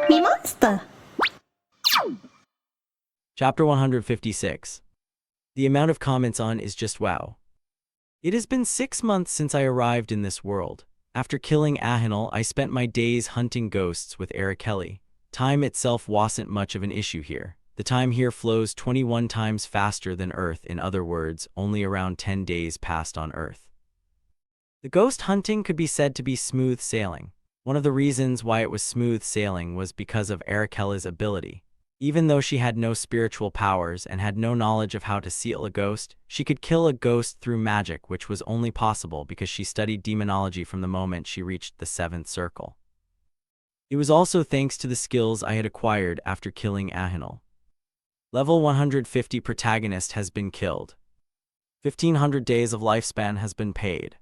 MeMonster. Chapter 156. The amount of comments on is just wow. It has been 6 months since I arrived in this world. After killing Ahinal, I spent my days hunting ghosts with Araceli. Time itself wasn't much of an issue here. The time here flows 21 times faster than Earth. In other words, only around 10 days passed on Earth. The ghost hunting could be said to be smooth sailing. One of the reasons why it was smooth sailing was because of Araceli's ability. Even though she had no spiritual powers and had no knowledge of how to seal a ghost, she could kill a ghost through magic, which was only possible because she studied demonology from the moment she reached the 7th circle. It was also thanks to the skills I had acquired after killing Ahinal. Level 150 Protagonist has been killed. 1500 days of lifespan has been paid.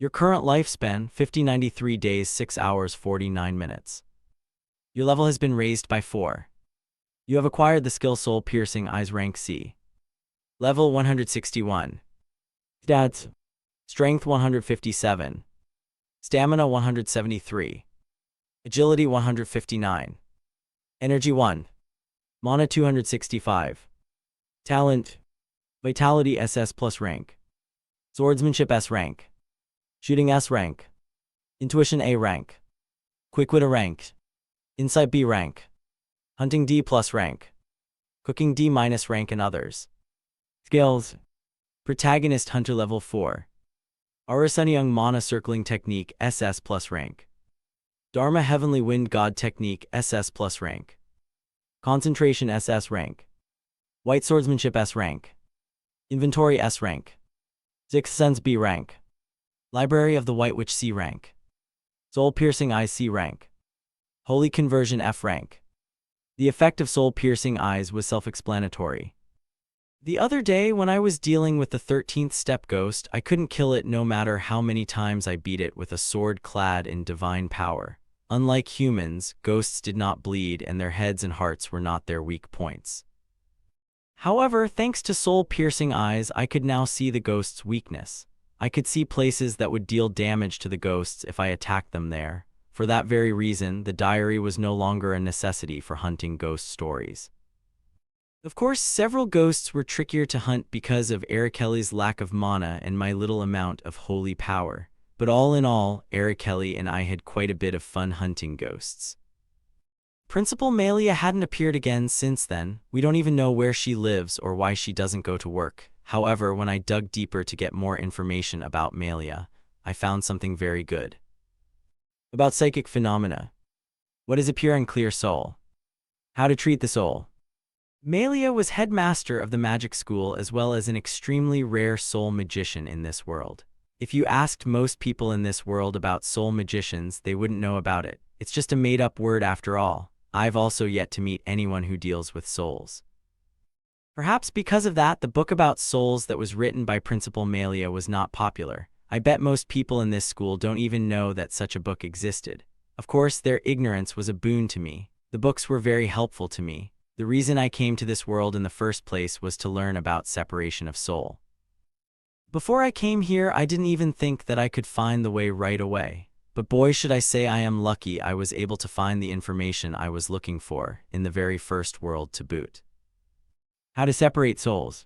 Your current lifespan, 5093 days 6 hours 49 minutes. Your level has been raised by 4. You have acquired the skill Soul Piercing Eyes rank C. Level 161. Stats: Strength 157. Stamina 173. Agility 159. Energy 1. Mana 265. Talent: Vitality SS plus rank. Swordsmanship S rank. Shooting S rank. Intuition A rank. Quick-wit A rank. Insight B rank. Hunting D plus rank. Cooking D minus rank and others. Skills: Protagonist Hunter level 4. Arasanyang Mana Circling Technique SS plus rank. Dharma Heavenly Wind God Technique SS plus rank. Concentration SS rank. White Swordsmanship S rank. Inventory S rank. Sixth Sense B rank. Library of the White Witch C rank. Soul Piercing Eyes C rank. Holy Conversion F rank. The effect of Soul Piercing Eyes was self-explanatory. The other day, when I was dealing with the 13th step ghost, I couldn't kill it no matter how many times I beat it with a sword clad in divine power. Unlike humans, ghosts did not bleed and their heads and hearts were not their weak points. However, thanks to Soul Piercing Eyes, I could now see the ghost's weakness. I could see places that would deal damage to the ghosts if I attacked them there. For that very reason, the diary was no longer a necessity for hunting ghost stories. Of course, several ghosts were trickier to hunt because of Araceli's lack of mana and my little amount of holy power. But all in all, Araceli and I had quite a bit of fun hunting ghosts. Principal Malia hadn't appeared again since then. We don't even know where she lives or why she doesn't go to work. However, when I dug deeper to get more information about Malia, I found something very good. About psychic phenomena. What is a pure and clear soul? How to treat the soul. Malia was headmaster of the magic school as well as an extremely rare soul magician in this world. If you asked most people in this world about soul magicians, they wouldn't know about it. It's just a made-up word after all. I've also yet to meet anyone who deals with souls. Perhaps because of that, the book about souls that was written by Principal Malia was not popular. I bet most people in this school don't even know that such a book existed. Of course, their ignorance was a boon to me. The books were very helpful to me. The reason I came to this world in the first place was to learn about separation of soul. Before I came here, I didn't even think that I could find the way right away. But boy, should I say I am lucky I was able to find the information I was looking for in the very first world to boot. How to separate souls.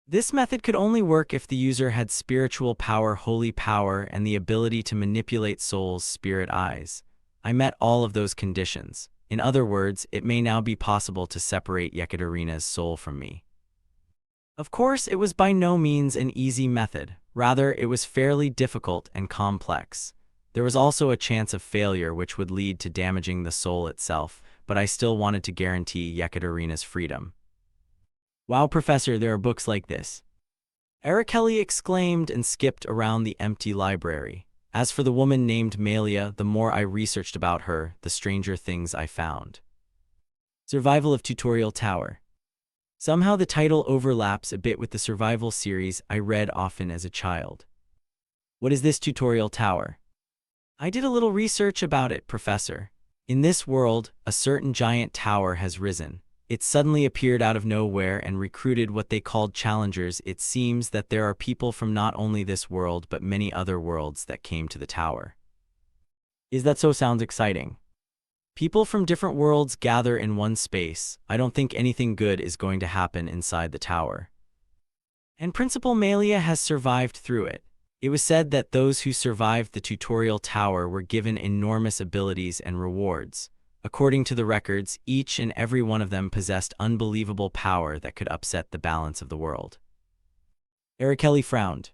This method could only work if the user had spiritual power, holy power, and the ability to manipulate souls' spirit eyes. I met all of those conditions. In other words, it may now be possible to separate Yekaterina's soul from me. Of course, it was by no means an easy method. Rather, it was fairly difficult and complex. There was also a chance of failure which would lead to damaging the soul itself, but I still wanted to guarantee Yekaterina's freedom. Wow, Professor, there are books like this. Araceli exclaimed and skipped around the empty library. As for the woman named Malia, the more I researched about her, the stranger things I found. Survival of Tutorial Tower. Somehow the title overlaps a bit with the survival series I read often as a child. What is this tutorial tower? I did a little research about it, Professor. In this world, a certain giant tower has risen. It suddenly appeared out of nowhere and recruited what they called challengers. It seems that there are people from not only this world but many other worlds that came to the tower. Is that so? Sounds exciting. People from different worlds gather in one space. I don't think anything good is going to happen inside the tower. And Principal Malia has survived through it. It was said that those who survived the tutorial tower were given enormous abilities and rewards. According to the records, each and every one of them possessed unbelievable power that could upset the balance of the world. Araceli frowned.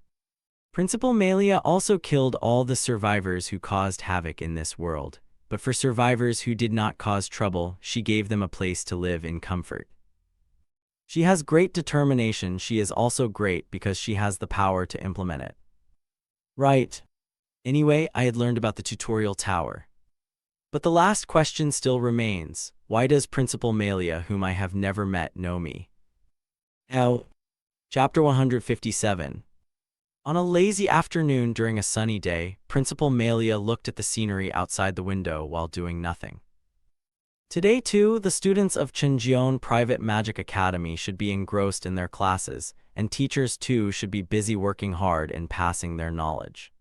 Principal Malia also killed all the survivors who caused havoc in this world, but for survivors who did not cause trouble, she gave them a place to live in comfort. She has great determination. She is also great because she has the power to implement it. Right. Anyway, I had learned about the tutorial tower. But the last question still remains. Why does Principal Malia, whom I have never met, know me? How? Chapter 157. On a lazy afternoon during a sunny day, Principal Malia looked at the scenery outside the window while doing nothing. Today, too, the students of Chenjion Private Magic Academy should be engrossed in their classes, and teachers, too, should be busy working hard and passing their knowledge.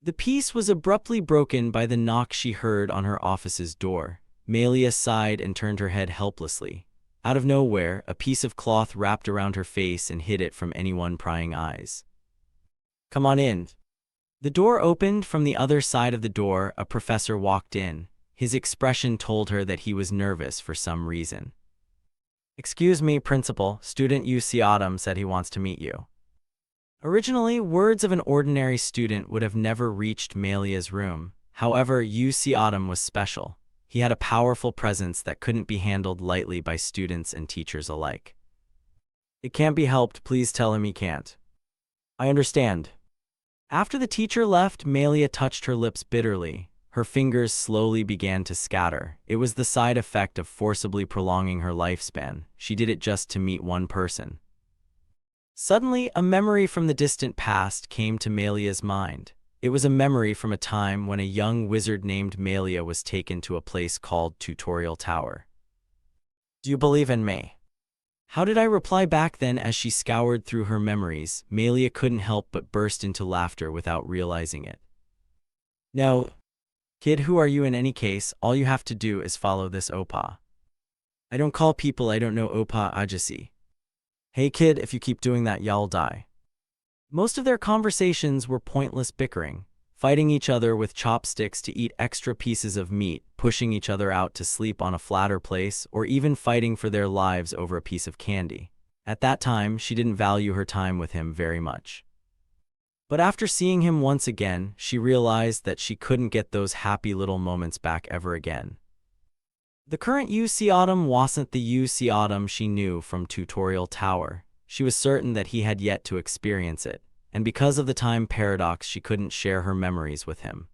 The peace was abruptly broken by the knock she heard on her office's door. Malia sighed and turned her head helplessly. Out of nowhere, a piece of cloth wrapped around her face and hid it from anyone prying eyes. Come on in. The door opened. From the other side of the door, a professor walked in. His expression told her that he was nervous for some reason. Excuse me, Principal. Student UC Autumn said he wants to meet you. Originally, words of an ordinary student would have never reached Malia's room. However, UC Autumn was special. He had a powerful presence that couldn't be handled lightly by students and teachers alike. It can't be helped. Please tell him he can't. I understand. After the teacher left, Malia touched her lips bitterly. Her fingers slowly began to scatter. It was the side effect of forcibly prolonging her lifespan. She did it just to meet one person. Suddenly, a memory from the distant past came to Malia's mind. It was a memory from a time when a young wizard named Malia was taken to a place called Tutorial Tower. Do you believe in me? How did I reply back then? As she scoured through her memories, Malia couldn't help but burst into laughter without realizing it. No. Kid, who are you in any case? All you have to do is follow this Opa. I don't call people I don't know Opa Ajasi. Hey kid, if you keep doing that, y'all die. Most of their conversations were pointless bickering, fighting each other with chopsticks to eat extra pieces of meat, pushing each other out to sleep on a flatter place, or even fighting for their lives over a piece of candy. At that time, she didn't value her time with him very much. But after seeing him once again, she realized that she couldn't get those happy little moments back ever again. The current UC Autumn wasn't the UC Autumn she knew from Tutorial Tower. She was certain that he had yet to experience it, and because of the time paradox, she couldn't share her memories with him.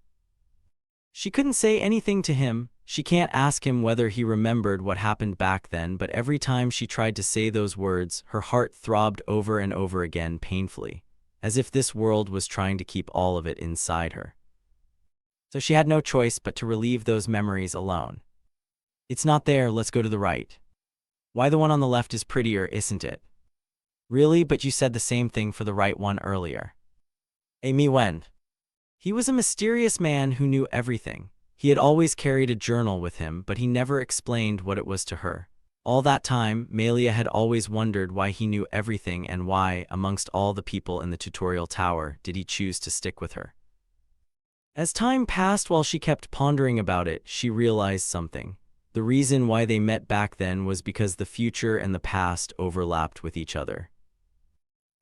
She couldn't say anything to him. She can't ask him whether he remembered what happened back then, but every time she tried to say those words, her heart throbbed over and over again painfully, as if this world was trying to keep all of it inside her. So she had no choice but to relieve those memories alone. It's not there, let's go to the right. Why, the one on the left is prettier, isn't it? Really, but you said the same thing for the right one earlier. Me when? He was a mysterious man who knew everything. He had always carried a journal with him, but he never explained what it was to her. All that time, Malia had always wondered why he knew everything and why, amongst all the people in the tutorial tower, did he choose to stick with her. As time passed, while she kept pondering about it, she realized something. The reason why they met back then was because the future and the past overlapped with each other.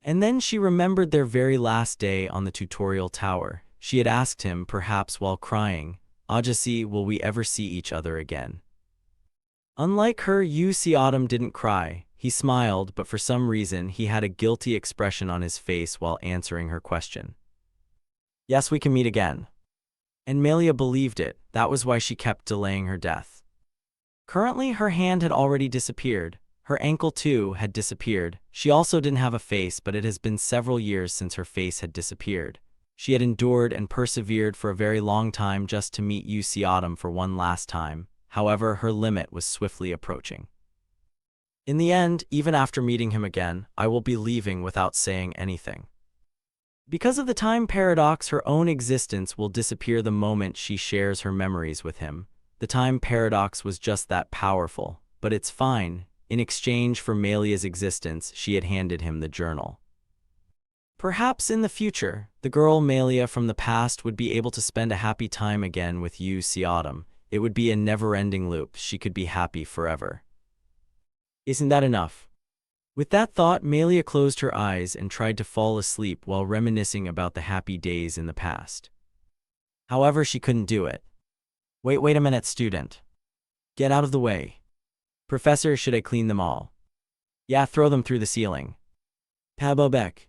And then she remembered their very last day on the tutorial tower. She had asked him, perhaps while crying, Ajasi, will we ever see each other again? Unlike her, UC Autumn didn't cry. He smiled, but for some reason he had a guilty expression on his face while answering her question. Yes, we can meet again. And Malia believed it. That was why she kept delaying her death. Currently, her hand had already disappeared. Her ankle, too, had disappeared. She also didn't have a face, but it has been several years since her face had disappeared. She had endured and persevered for a very long time just to meet UC Autumn for one last time. However, her limit was swiftly approaching. In the end, even after meeting him again, I will be leaving without saying anything. Because of the time paradox, her own existence will disappear the moment she shares her memories with him. The time paradox was just that powerful. But it's fine. In exchange for Melia's existence, she had handed him the journal. Perhaps in the future, the girl Melia from the past would be able to spend a happy time again with Yu Autumn. It would be a never-ending loop. She could be happy forever. Isn't that enough? With that thought, Melia closed her eyes and tried to fall asleep while reminiscing about the happy days in the past. However, she couldn't do it. Wait a minute, student. Get out of the way. Professor, should I clean them all? Yeah, throw them through the ceiling. Pabobek.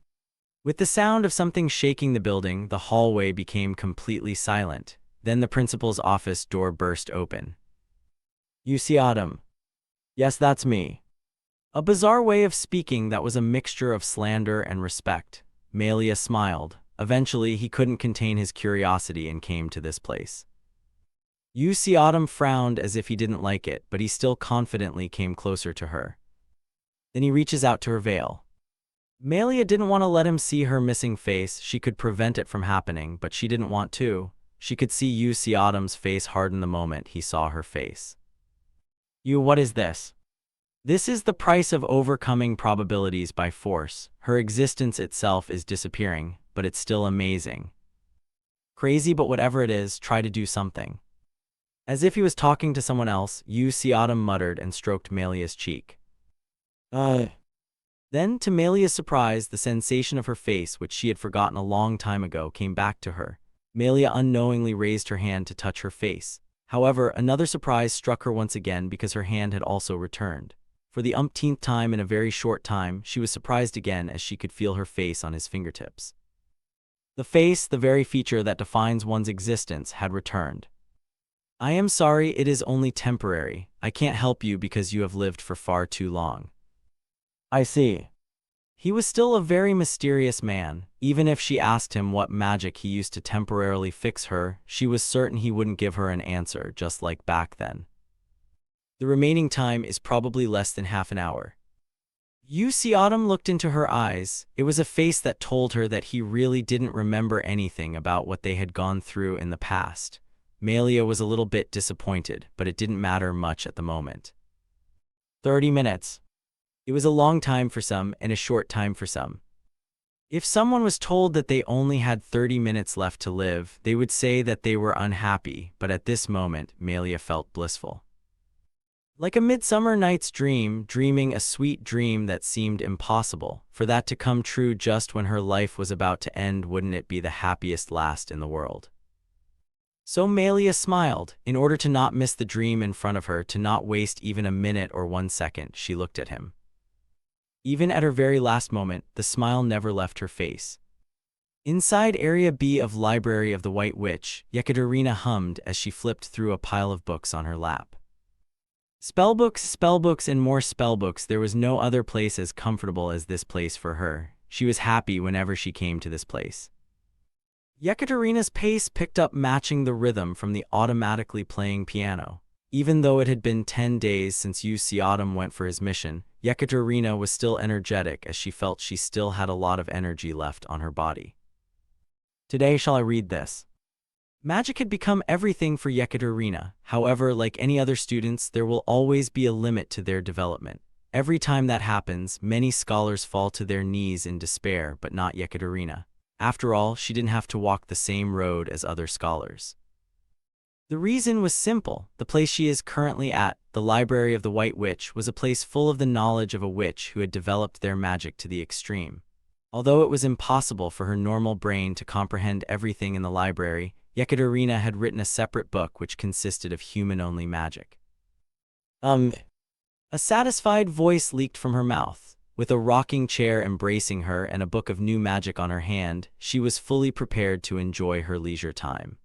With the sound of something shaking the building, the hallway became completely silent. Then the principal's office door burst open. You see Autumn? Yes, that's me. A bizarre way of speaking that was a mixture of slander and respect. Melia smiled. Eventually, he couldn't contain his curiosity and came to this place. You see Autumn frowned as if he didn't like it, but he still confidently came closer to her. Then he reaches out to her veil. Melia didn't want to let him see her missing face. She could prevent it from happening, but she didn't want to. She could see Yu Autumn's face harden the moment he saw her face. You, what is this? This is the price of overcoming probabilities by force. Her existence itself is disappearing, but it's still amazing. Crazy, but whatever it is, try to do something. As if he was talking to someone else, Yu Autumn muttered and stroked Melia's cheek. Then, to Melia's surprise, the sensation of her face, which she had forgotten a long time ago, came back to her. Melia unknowingly raised her hand to touch her face. However, another surprise struck her once again because her hand had also returned. For the umpteenth time in a very short time, she was surprised again as she could feel her face on his fingertips. The face, the very feature that defines one's existence, had returned. I am sorry, it is only temporary. I can't help you because you have lived for far too long. I see. He was still a very mysterious man. Even if she asked him what magic he used to temporarily fix her, she was certain he wouldn't give her an answer, just like back then. The remaining time is probably less than half an hour. Yu Autumn looked into her eyes. It was a face that told her that he really didn't remember anything about what they had gone through in the past. Melia was a little bit disappointed, but it didn't matter much at the moment. 30 minutes. It was a long time for some and a short time for some. If someone was told that they only had 30 minutes left to live, they would say that they were unhappy, but at this moment, Melia felt blissful. Like a midsummer night's dream, dreaming a sweet dream that seemed impossible. For that to come true just when her life was about to end, wouldn't it be the happiest last in the world? So Melia smiled. In order to not miss the dream in front of her, to not waste even a minute or 1 second, she looked at him. Even at her very last moment, the smile never left her face. Inside Area B of Library of the White Witch, Yekaterina hummed as she flipped through a pile of books on her lap. Spellbooks, and more spellbooks. There was no other place as comfortable as this place for her. She was happy whenever she came to this place. Yekaterina's pace picked up, matching the rhythm from the automatically playing piano. Even though it had been 10 days since Yu Autumn went for his mission, Yekaterina was still energetic as she felt she still had a lot of energy left on her body. Today shall I read this? Magic had become everything for Yekaterina. However, like any other students, there will always be a limit to their development. Every time that happens, many scholars fall to their knees in despair, but not Yekaterina. After all, she didn't have to walk the same road as other scholars. The reason was simple. The place she is currently at, the Library of the White Witch, was a place full of the knowledge of a witch who had developed their magic to the extreme. Although it was impossible for her normal brain to comprehend everything in the library, Yekaterina had written a separate book which consisted of human-only magic. A satisfied voice leaked from her mouth. With a rocking chair embracing her and a book of new magic on her hand, she was fully prepared to enjoy her leisure time.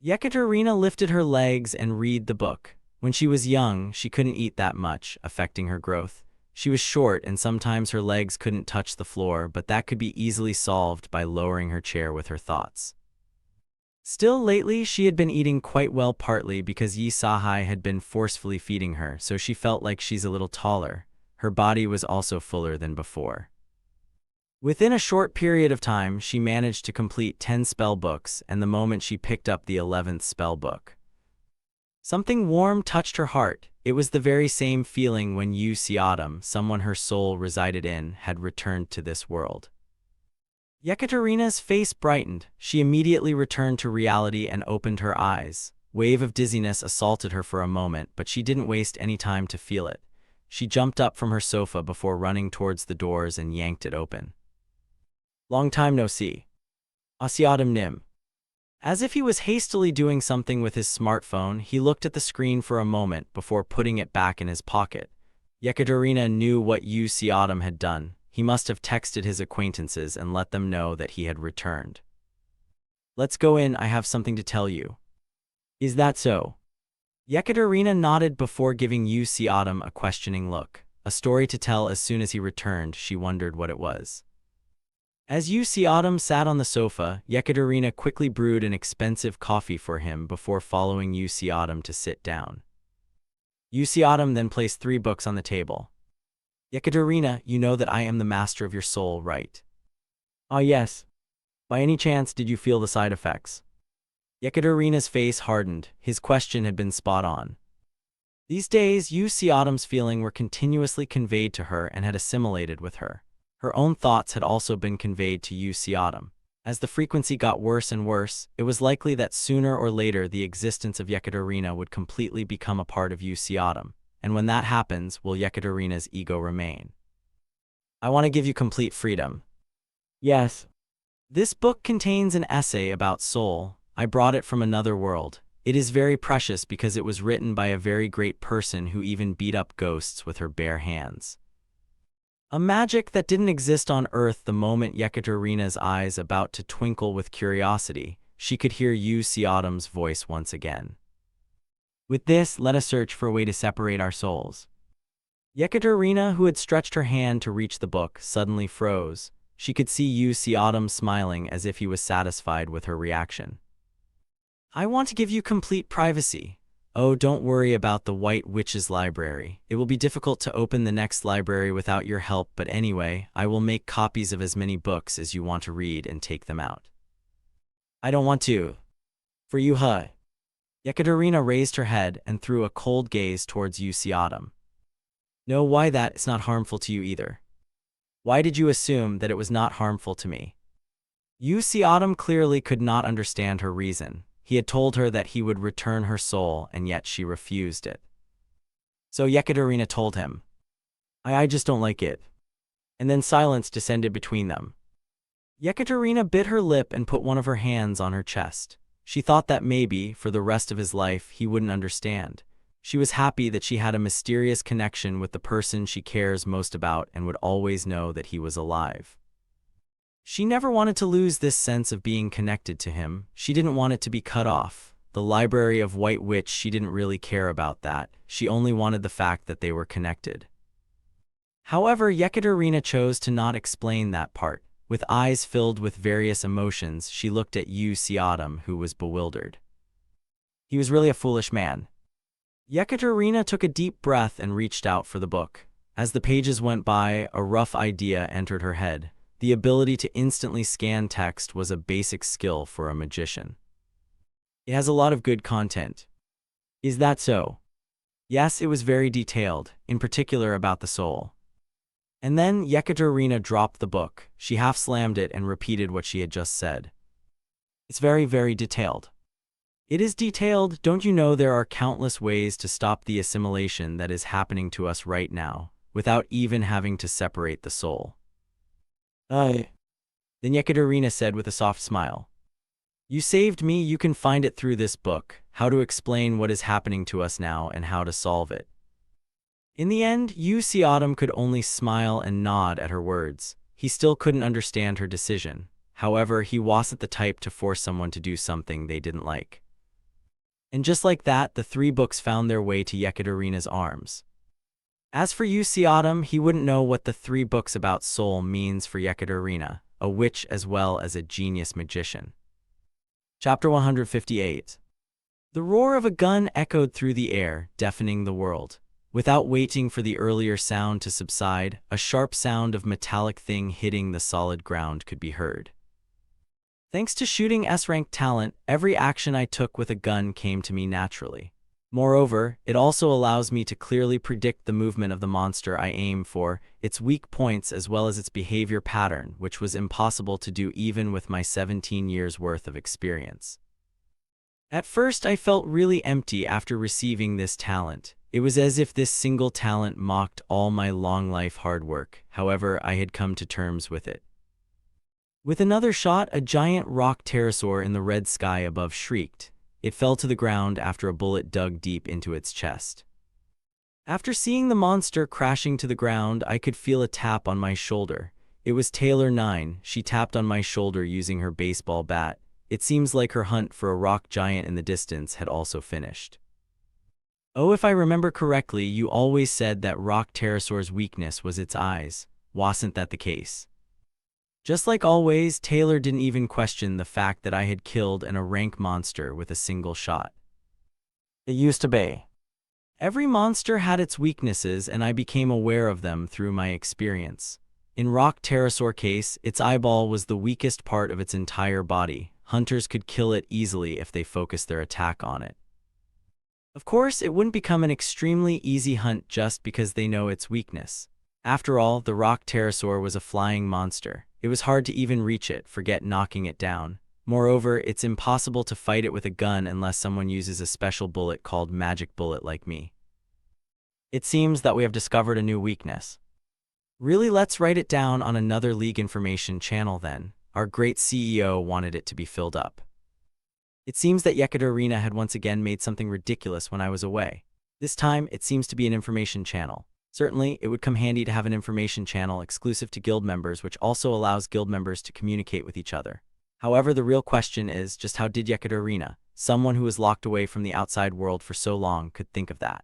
Yekaterina lifted her legs and read the book. When she was young, she couldn't eat that much, affecting her growth. She was short and sometimes her legs couldn't touch the floor, but that could be easily solved by lowering her chair with her thoughts. Still, lately she had been eating quite well, partly because Yi Sahai had been forcefully feeding her, so she felt like she's a little taller. Her body was also fuller than before. Within a short period of time, she managed to complete 10 spell books, and the moment she picked up the 11th spell book, Something warm touched her heart. It was the very same feeling when Autumn, someone her soul resided in, had returned to this world. Yekaterina's face brightened. She immediately returned to reality and opened her eyes. Wave of dizziness assaulted her for a moment, but she didn't waste any time to feel it. She jumped up from her sofa before running towards the doors and yanked it open. Long time no see. Audiobooks Nim. As if he was hastily doing something with his smartphone, he looked at the screen for a moment before putting it back in his pocket. Yekaterina knew what Autumn had done. He must have texted his acquaintances and let them know that he had returned. Let's go in, I have something to tell you. Is that so? Yekaterina nodded before giving Autumn a questioning look. A story to tell. As soon as he returned, she wondered what it was. As Autumn sat on the sofa, Yekaterina quickly brewed an expensive coffee for him before following Autumn to sit down. Autumn then placed 3 books on the table. Yekaterina, you know that I am the master of your soul, right? Ah, yes. By any chance, did you feel the side effects? Yekaterina's face hardened. His question had been spot on. These days, Autumn's feelings were continuously conveyed to her and had assimilated with her. Her own thoughts had also been conveyed to Autumn. As the frequency got worse and worse, it was likely that sooner or later the existence of Yekaterina would completely become a part of Autumn. And when that happens, will Yekaterina's ego remain? I want to give you complete freedom. Yes. This book contains an essay about soul. I brought it from another world. It is very precious because it was written by a very great person who even beat up ghosts with her bare hands. A magic that didn't exist on Earth. The moment Yekaterina's eyes about to twinkle with curiosity, she could hear Autumn's voice once again. With this, let us search for a way to separate our souls. Yekaterina, who had stretched her hand to reach the book, suddenly froze. She could see Autumn smiling as if he was satisfied with her reaction. I want to give you complete privacy. Oh, don't worry about the White Witch's library. It will be difficult to open the next library without your help, but anyway, I will make copies of as many books as you want to read and take them out. I don't want to. For you, huh? Yekaterina raised her head and threw a cold gaze towards Autumn. No, why that? It's not harmful to you either. Why did you assume that it was not harmful to me? Autumn clearly could not understand her reason. He had told her that he would return her soul, and yet she refused it. So Yekaterina told him, I just don't like it. And then silence descended between them. Yekaterina bit her lip and put one of her hands on her chest. She thought that maybe, for the rest of his life, he wouldn't understand. She was happy that she had a mysterious connection with the person she cares most about and would always know that he was alive. She never wanted to lose this sense of being connected to him. She didn't want it to be cut off. The library of White Witch, she didn't really care about that. She only wanted the fact that they were connected. However, Yekaterina chose to not explain that part. With eyes filled with various emotions, she looked at Autumn, who was bewildered. He was really a foolish man. Yekaterina took a deep breath and reached out for the book. As the pages went by, a rough idea entered her head. The ability to instantly scan text was a basic skill for a magician. It has a lot of good content. Is that so? Yes, it was very detailed, in particular about the soul. And then Yekaterina dropped the book. She half-slammed it and repeated what she had just said. It's very, very detailed. It is detailed. Don't you know there are countless ways to stop the assimilation that is happening to us right now, without even having to separate the soul? Then Yekaterina said with a soft smile. You saved me. You can find it through this book, how to explain what is happening to us now and how to solve it. In the end, Autumn could only smile and nod at her words. He still couldn't understand her decision. However, he wasn't the type to force someone to do something they didn't like. And just like that, the 3 books found their way to Yekaterina's arms. As for Autumn, he wouldn't know what the 3 books about soul means for Yekaterina, a witch as well as a genius magician. Chapter 158. The roar of a gun echoed through the air, deafening the world. Without waiting for the earlier sound to subside, a sharp sound of metallic thing hitting the solid ground could be heard. Thanks to shooting S-rank talent, every action I took with a gun came to me naturally. Moreover, it also allows me to clearly predict the movement of the monster I aim for, its weak points as well as its behavior pattern, which was impossible to do even with my 17 years' worth of experience. At first, I felt really empty after receiving this talent. It was as if this single talent mocked all my long life hard work. However, I had come to terms with it. With another shot, a giant rock pterosaur in the red sky above shrieked. It fell to the ground after a bullet dug deep into its chest. After seeing the monster crashing to the ground, I could feel a tap on my shoulder. It was Taylor 9. She tapped on my shoulder using her baseball bat. It seems like her hunt for a rock giant in the distance had also finished. Oh, if I remember correctly, you always said that rock pterosaur's weakness was its eyes. Wasn't that the case? Just like always, Taylor didn't even question the fact that I had killed a rank monster with a single shot. It used to be. Every monster had its weaknesses, and I became aware of them through my experience. In rock pterosaur case, its eyeball was the weakest part of its entire body. Hunters could kill it easily if they focused their attack on it. Of course, it wouldn't become an extremely easy hunt just because they know its weakness. After all, the rock pterosaur was a flying monster. It was hard to even reach it, forget knocking it down. Moreover, it's impossible to fight it with a gun unless someone uses a special bullet called magic bullet like me. It seems that we have discovered a new weakness. Really, let's write it down on another League information channel then. Our great CEO wanted it to be filled up. It seems that Yekaterina had once again made something ridiculous when I was away. This time, it seems to be an information channel. Certainly, it would come handy to have an information channel exclusive to guild members, which also allows guild members to communicate with each other. However, the real question is, just how did Yekaterina, someone who was locked away from the outside world for so long, could think of that?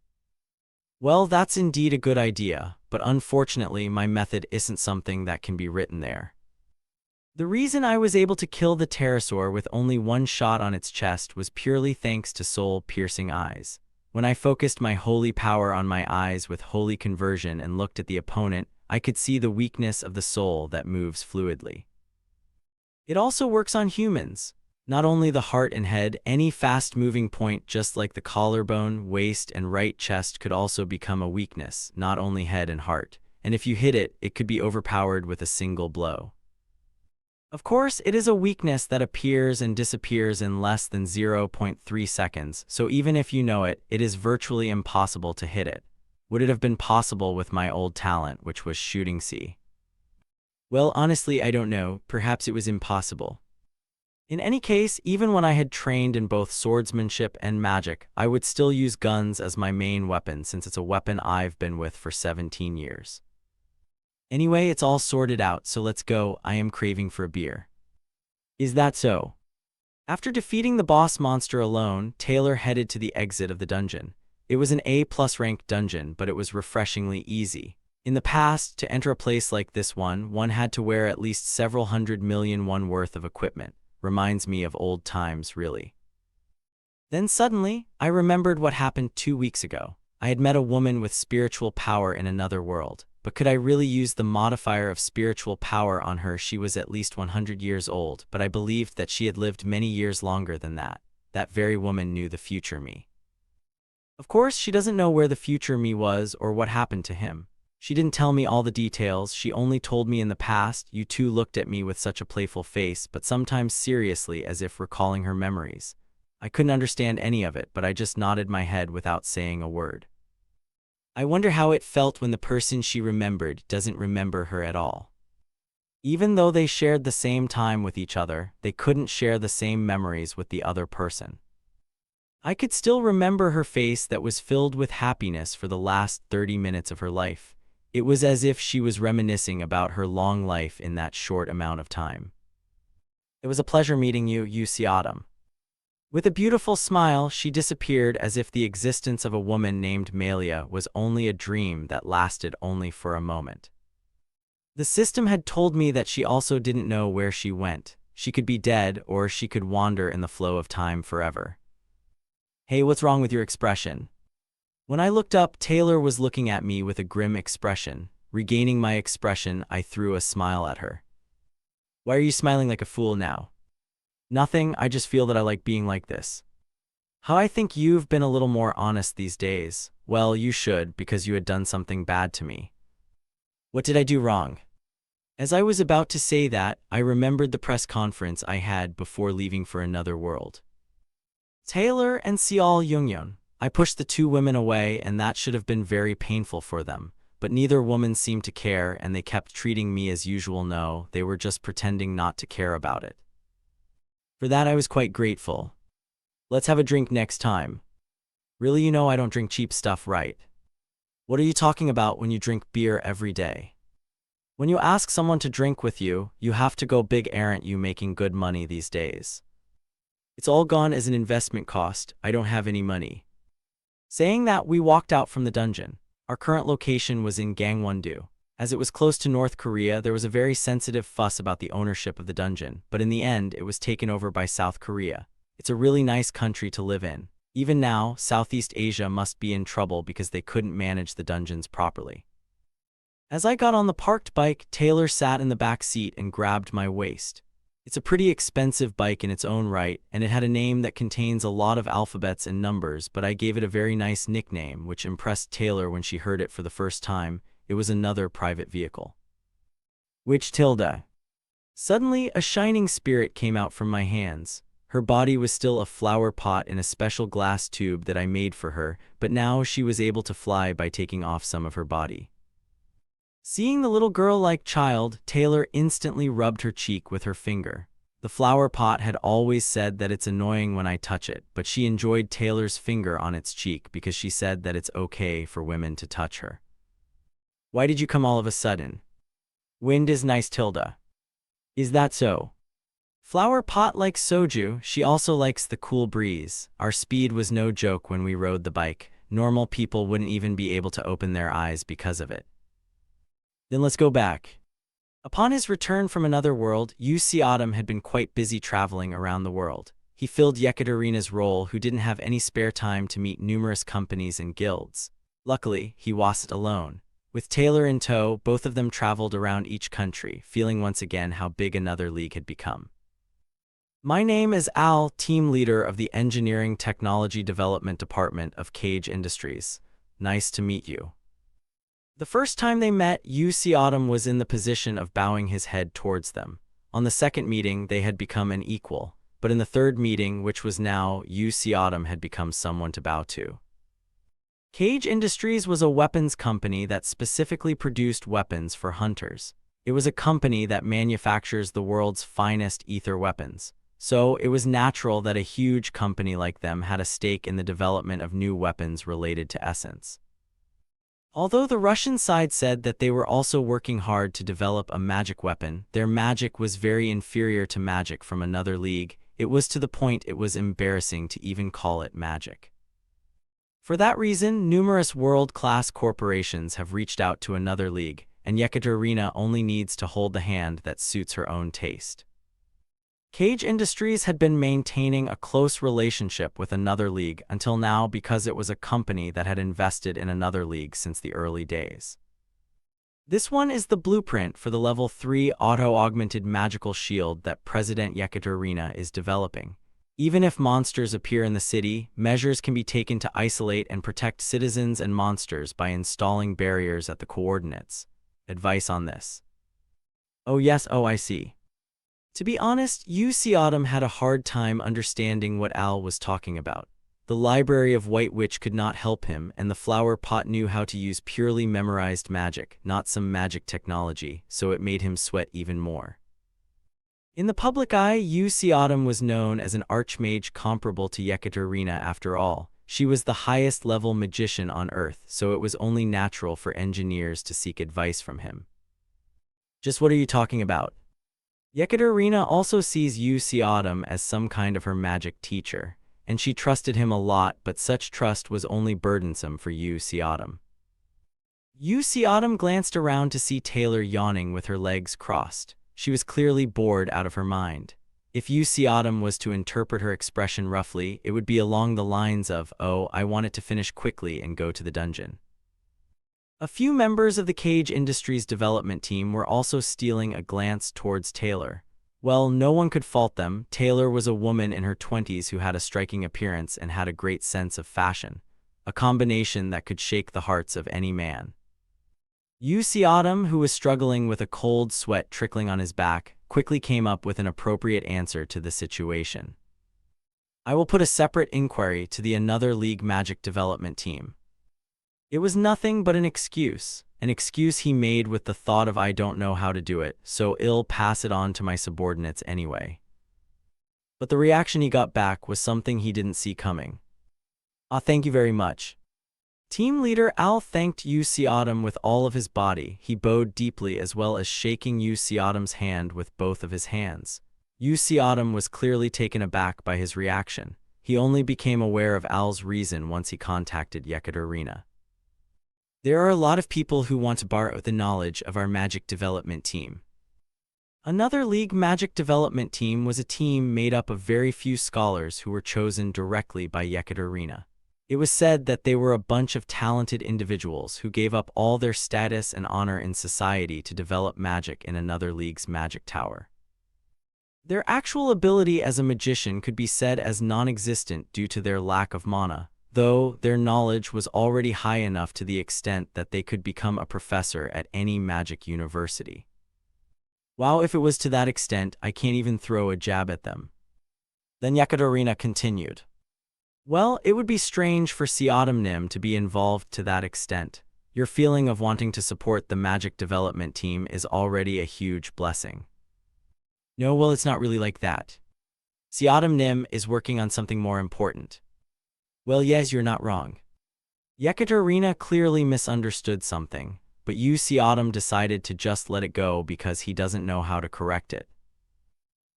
Well, that's indeed a good idea, but unfortunately, my method isn't something that can be written there. The reason I was able to kill the pterosaur with only one shot on its chest was purely thanks to soul-piercing eyes. When I focused my holy power on my eyes with holy conversion and looked at the opponent, I could see the weakness of the soul that moves fluidly. It also works on humans. Not only the heart and head, any fast-moving point just like the collarbone, waist, and right chest could also become a weakness, not only head and heart. And if you hit it, it could be overpowered with a single blow. Of course, it is a weakness that appears and disappears in less than 0.3 seconds, so even if you know it, it is virtually impossible to hit it. Would it have been possible with my old talent, which was shooting C? Well, honestly, I don't know. Perhaps it was impossible. In any case, even when I had trained in both swordsmanship and magic, I would still use guns as my main weapon since it's a weapon I've been with for 17 years. Anyway, it's all sorted out, so let's go. I am craving for a beer. Is that so? After defeating the boss monster alone, Taylor headed to the exit of the dungeon. It was an A+ ranked dungeon, but it was refreshingly easy. In the past, to enter a place like this one had to wear at least several 100 million won worth of equipment. Reminds me of old times, really. Then suddenly, I remembered what happened 2 weeks ago. I had met a woman with spiritual power in another world. But could I really use the modifier of spiritual power on her? She was at least 100 years old, but I believed that she had lived many years longer than that. That very woman knew the future me. Of course, she doesn't know where the future me was or what happened to him. She didn't tell me all the details. She only told me in the past. You two looked at me with such a playful face, but sometimes seriously, as if recalling her memories. I couldn't understand any of it, but I just nodded my head without saying a word. I wonder how it felt when the person she remembered doesn't remember her at all. Even though they shared the same time with each other, they couldn't share the same memories with the other person. I could still remember her face that was filled with happiness for the last 30 minutes of her life. It was as if she was reminiscing about her long life in that short amount of time. It was a pleasure meeting you, UC Autumn. With a beautiful smile, she disappeared as if the existence of a woman named Malia was only a dream that lasted only for a moment. The system had told me that she also didn't know where she went. She could be dead, or she could wander in the flow of time forever. Hey, what's wrong with your expression? When I looked up, Taylor was looking at me with a grim expression. Regaining my expression, I threw a smile at her. Why are you smiling like a fool now? Nothing, I just feel that I like being like this. How I think you've been a little more honest these days. Well, you should, because you had done something bad to me. What did I do wrong? As I was about to say that, I remembered the press conference I had before leaving for another world. Taylor and Seol Youngyeon. I pushed the two women away, and that should have been very painful for them. But neither woman seemed to care, and they kept treating me as usual. No, they were just pretending not to care about it. For that I was quite grateful. Let's have a drink next time. Really, I don't drink cheap stuff, right? What are you talking about when you drink beer every day? When you ask someone to drink with you, you have to go big. Aren't you making good money these days? It's all gone as an investment cost. I don't have any money. Saying that, we walked out from the dungeon. Our current location was in Gangwon-do. As it was close to North Korea, there was a very sensitive fuss about the ownership of the dungeon, but in the end, it was taken over by South Korea. It's a really nice country to live in. Even now, Southeast Asia must be in trouble because they couldn't manage the dungeons properly. As I got on the parked bike, Taylor sat in the back seat and grabbed my waist. It's a pretty expensive bike in its own right, and it had a name that contains a lot of alphabets and numbers, but I gave it a very nice nickname, which impressed Taylor when she heard it for the first time. It was another private vehicle. Which tilde? Suddenly, a shining spirit came out from my hands. Her body was still a flower pot in a special glass tube that I made for her, but now she was able to fly by taking off some of her body. Seeing the little girl-like child, Taylor instantly rubbed her cheek with her finger. The flower pot had always said that it's annoying when I touch it, but she enjoyed Taylor's finger on its cheek because she said that it's okay for women to touch her. Why did you come all of a sudden? Wind is nice, tilde. Is that so? Flower pot likes soju, she also likes the cool breeze. Our speed was no joke when we rode the bike. Normal people wouldn't even be able to open their eyes because of it. Then let's go back. Upon his return from another world, Yu Seodam had been quite busy traveling around the world. He filled Yekaterina's role, who didn't have any spare time to meet numerous companies and guilds. Luckily, he wasn't alone. With Taylor in tow, both of them traveled around each country, feeling once again how big another league had become. My name is Al, team leader of the Engineering Technology Development Department of Cage Industries. Nice to meet you. The first time they met, Yu Seodam was in the position of bowing his head towards them. On the second meeting, they had become an equal, but in the third meeting, which was now, Yu Seodam had become someone to bow to. Cage Industries was a weapons company that specifically produced weapons for hunters. It was a company that manufactures the world's finest ether weapons. So, it was natural that a huge company like them had a stake in the development of new weapons related to essence. Although the Russian side said that they were also working hard to develop a magic weapon, their magic was very inferior to magic from another league. It was to the point it was embarrassing to even call it magic. For that reason, numerous world-class corporations have reached out to another league, and Yekaterina only needs to hold the hand that suits her own taste. Cage Industries had been maintaining a close relationship with another league until now because it was a company that had invested in another league since the early days. This one is the blueprint for the level 3 auto-augmented magical shield that President Yekaterina is developing. Even if monsters appear in the city, measures can be taken to isolate and protect citizens and monsters by installing barriers at the coordinates. Advice on this? Oh yes, I see. To be honest, Yu Seodam had a hard time understanding what Al was talking about. The Library of White Witch could not help him, and the flower pot knew how to use purely memorized magic, not some magic technology, so it made him sweat even more. In the public eye, Yu Seodam was known as an archmage comparable to Yekaterina after all. She was the highest level magician on Earth, so it was only natural for engineers to seek advice from him. Just what are you talking about? Yekaterina also sees Yu Seodam as some kind of her magic teacher, and she trusted him a lot, but such trust was only burdensome for Yu Seodam. Yu Seodam glanced around to see Taylor yawning with her legs crossed. She was clearly bored out of her mind. If Yu Seodam was to interpret her expression roughly, it would be along the lines of, "Oh, I want it to finish quickly and go to the dungeon." A few members of the Cage Industries development team were also stealing a glance towards Taylor. Well, no one could fault them. Taylor was a woman in her 20s who had a striking appearance and had a great sense of fashion, a combination that could shake the hearts of any man. UC Autumn, who was struggling with a cold sweat trickling on his back, quickly came up with an appropriate answer to the situation. I will put a separate inquiry to the Another League Magic development team. It was nothing but an excuse he made with the thought of I don't know how to do it, so I'll pass it on to my subordinates anyway. But the reaction he got back was something he didn't see coming. Thank you very much. Team leader Al thanked UC Autumn with all of his body. He bowed deeply as well as shaking UC Autumn's hand with both of his hands. UC Autumn was clearly taken aback by his reaction. He only became aware of Al's reason once he contacted Yekaterina. There are a lot of people who want to borrow the knowledge of our magic development team. Another League Magic development team was a team made up of very few scholars who were chosen directly by Yekaterina. It was said that they were a bunch of talented individuals who gave up all their status and honor in society to develop magic in Another League's magic tower. Their actual ability as a magician could be said as non-existent due to their lack of mana, though their knowledge was already high enough to the extent that they could become a professor at any magic university. Wow, if it was to that extent, I can't even throw a jab at them. Then Yekaterina continued. Well, it would be strange for Nim to be involved to that extent. Your feeling of wanting to support the magic development team is already a huge blessing. No, well, it's not really like that. Nim is working on something more important. Well, yes, you're not wrong. Yekaterina clearly misunderstood something, but UC decided to just let it go because he doesn't know how to correct it.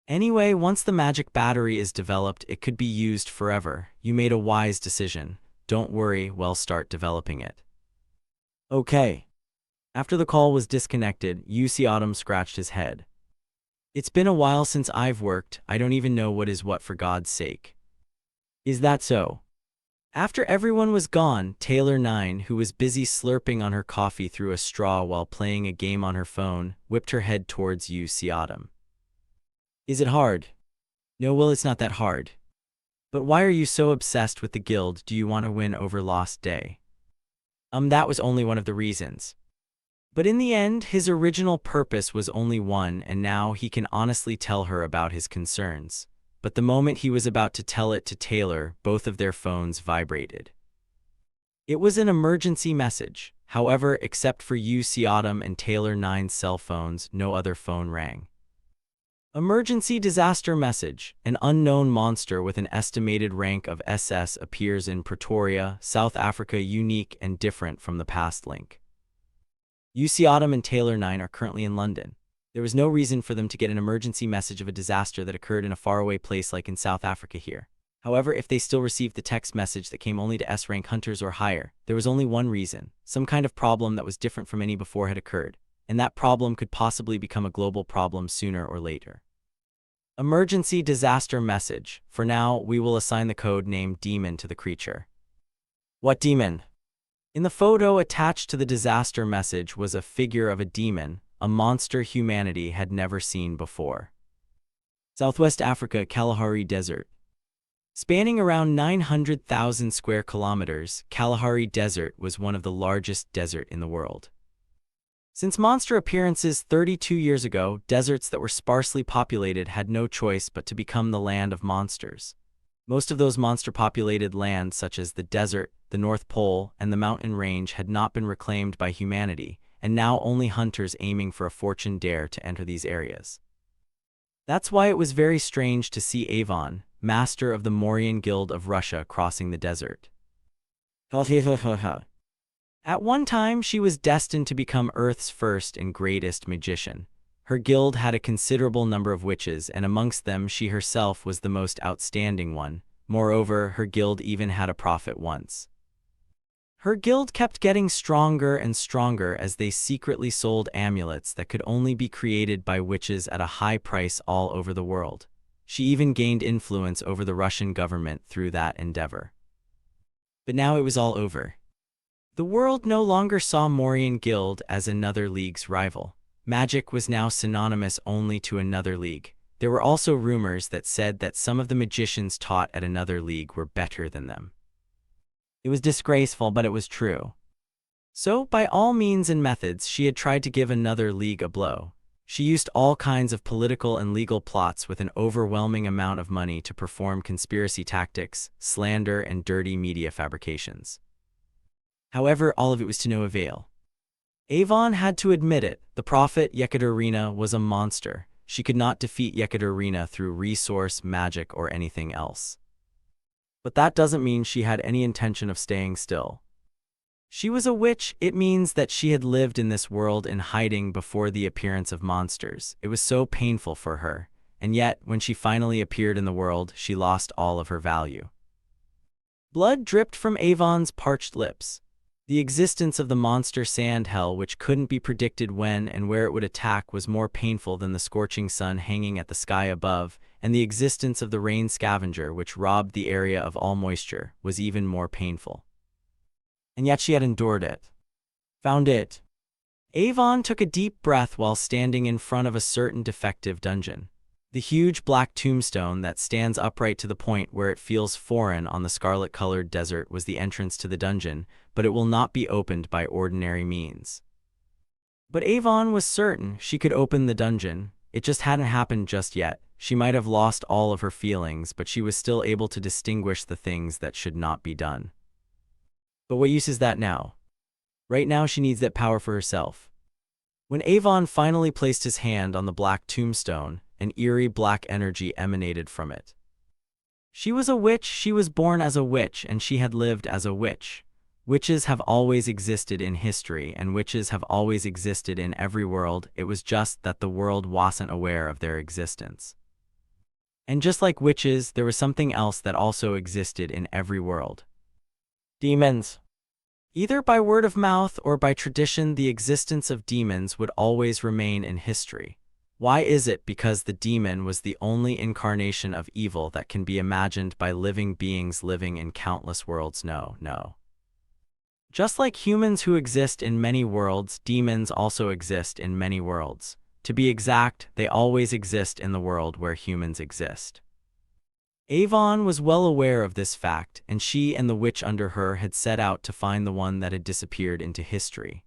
Anyway, once the magic battery is developed, it could be used forever. You made a wise decision. Don't worry, we'll start developing it. Okay. After the call was disconnected, UC scratched his head. It's been a while since I've worked. I don't even know what is what, for God's sake. Is that so? After everyone was gone, Taylor 9, who was busy slurping on her coffee through a straw while playing a game on her phone, whipped her head towards UC. Is it hard? No, well, it's not that hard. But why are you so obsessed with the guild? Do you want to win over Lost Day? That was only one of the reasons. But in the end, his original purpose was only one, and now he can honestly tell her about his concerns. But the moment he was about to tell it to Taylor, both of their phones vibrated. It was an emergency message. However, except for UC and Taylor 9's cell phones, no other phone rang. Emergency disaster message. An unknown monster with an estimated rank of SS appears in Pretoria, South Africa, unique and different from the past link. UC and Taylor 9 are currently in London. There was no reason for them to get an emergency message of a disaster that occurred in a faraway place like in South Africa here. However, if they still received the text message that came only to S-rank hunters or higher, there was only one reason. Some kind of problem that was different from any before had occurred, and that problem could possibly become a global problem sooner or later. Emergency disaster message. For now, we will assign the code name Demon to the creature. What demon? In the photo attached to the disaster message was a figure of a demon, a monster humanity had never seen before. Southwest Africa, Kalahari Desert. Spanning around 900,000 square kilometers, Kalahari Desert was one of the largest deserts in the world. Since monster appearances 32 years ago, deserts that were sparsely populated had no choice but to become the land of monsters. Most of those monster-populated lands, such as the desert, the North Pole, and the mountain range, had not been reclaimed by humanity, and now only hunters aiming for a fortune dare to enter these areas. That's why it was very strange to see Avon, master of the Mauryan Guild of Russia, crossing the desert. At one time, she was destined to become Earth's first and greatest magician. Her guild had a considerable number of witches, and amongst them she herself was the most outstanding one. Moreover, her guild even had a prophet once. Her guild kept getting stronger and stronger as they secretly sold amulets that could only be created by witches at a high price all over the world. She even gained influence over the Russian government through that endeavor. But now it was all over. The world no longer saw Mauryan Guild as Another League's rival. Magic was now synonymous only to Another League. There were also rumors that said that some of the magicians taught at another league were better than them. It was disgraceful, but it was true. So, by all means and methods, she had tried to give another league a blow. She used all kinds of political and legal plots with an overwhelming amount of money to perform conspiracy tactics, slander, and dirty media fabrications. However, all of it was to no avail. Avon had to admit it, the prophet Yekaterina was a monster. She could not defeat Yekaterina through resource, magic, or anything else. But that doesn't mean she had any intention of staying still. She was a witch. It means that she had lived in this world in hiding before the appearance of monsters. It was so painful for her, and yet, when she finally appeared in the world, she lost all of her value. Blood dripped from Avon's parched lips. The existence of the monster sand hell, which couldn't be predicted when and where it would attack, was more painful than the scorching sun hanging at the sky above, and the existence of the rain scavenger, which robbed the area of all moisture, was even more painful. And yet she had endured it. Found it. Avon took a deep breath while standing in front of a certain defective dungeon. The huge black tombstone that stands upright to the point where it feels foreign on the scarlet-colored desert was the entrance to the dungeon, but it will not be opened by ordinary means. But Avon was certain she could open the dungeon. It just hadn't happened just yet. She might have lost all of her feelings, but she was still able to distinguish the things that should not be done. But what use is that now? Right now she needs that power for herself. When Avon finally placed his hand on the black tombstone, an eerie black energy emanated from it. She was a witch, she was born as a witch, and she had lived as a witch. Witches have always existed in history, and witches have always existed in every world. It was just that the world wasn't aware of their existence. And just like witches, there was something else that also existed in every world. Demons. Either by word of mouth or by tradition, the existence of demons would always remain in history. Why is it? Because the demon was the only incarnation of evil that can be imagined by living beings living in countless worlds. No. Just like humans who exist in many worlds, demons also exist in many worlds. To be exact, they always exist in the world where humans exist. Avon was well aware of this fact, and she and the witch under her had set out to find the one that had disappeared into history.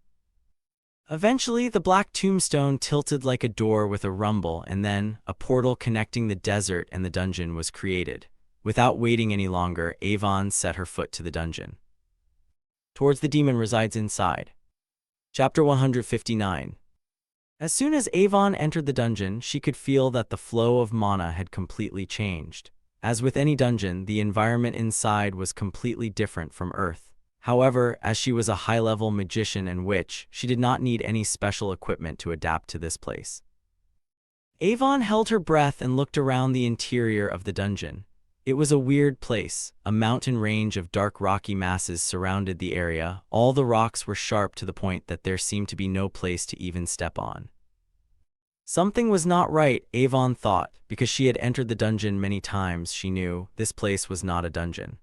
Eventually, the black tombstone tilted like a door with a rumble, and then a portal connecting the desert and the dungeon was created. Without waiting any longer, Avon set her foot to the dungeon. Towards the demon resides inside. Chapter 159. As soon as Avon entered the dungeon, she could feel that the flow of mana had completely changed. As with any dungeon, the environment inside was completely different from Earth. However, as she was a high-level magician and witch, she did not need any special equipment to adapt to this place. Avon held her breath and looked around the interior of the dungeon. It was a weird place. A mountain range of dark rocky masses surrounded the area. All the rocks were sharp to the point that there seemed to be no place to even step on. Something was not right, Avon thought. Because she had entered the dungeon many times, she knew this place was not a dungeon.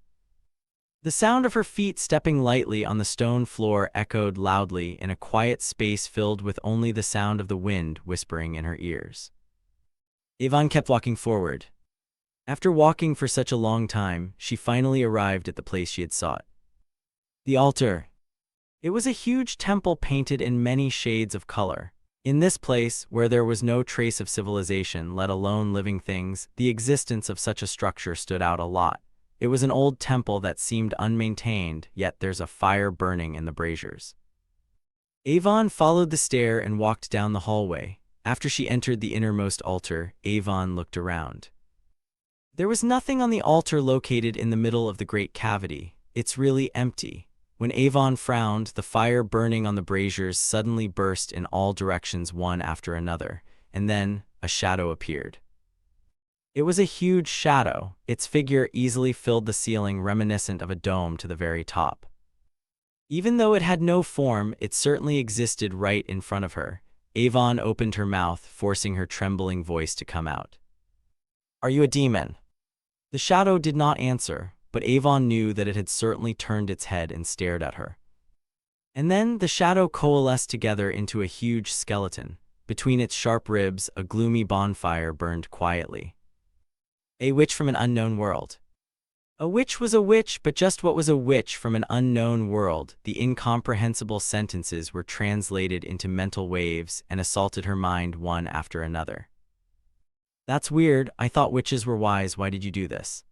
The sound of her feet stepping lightly on the stone floor echoed loudly in a quiet space filled with only the sound of the wind whispering in her ears. Avon kept walking forward. After walking for such a long time, she finally arrived at the place she had sought. The altar. It was a huge temple painted in many shades of color. In this place, where there was no trace of civilization, let alone living things, the existence of such a structure stood out a lot. It was an old temple that seemed unmaintained, yet there's a fire burning in the braziers. Avon followed the stair and walked down the hallway. After she entered the innermost altar, Avon looked around. There was nothing on the altar located in the middle of the great cavity. It's really empty. When Avon frowned, the fire burning on the braziers suddenly burst in all directions one after another, and then a shadow appeared. It was a huge shadow. Its figure easily filled the ceiling, reminiscent of a dome to the very top. Even though it had no form, it certainly existed right in front of her. Avon opened her mouth, forcing her trembling voice to come out. "Are you a demon?" The shadow did not answer, but Avon knew that it had certainly turned its head and stared at her. And then the shadow coalesced together into a huge skeleton. Between its sharp ribs, a gloomy bonfire burned quietly. A witch from an unknown world. A witch was a witch, but just what was a witch from an unknown world? The incomprehensible sentences were translated into mental waves and assaulted her mind one after another. That's weird. I thought witches were wise. Why did you do this?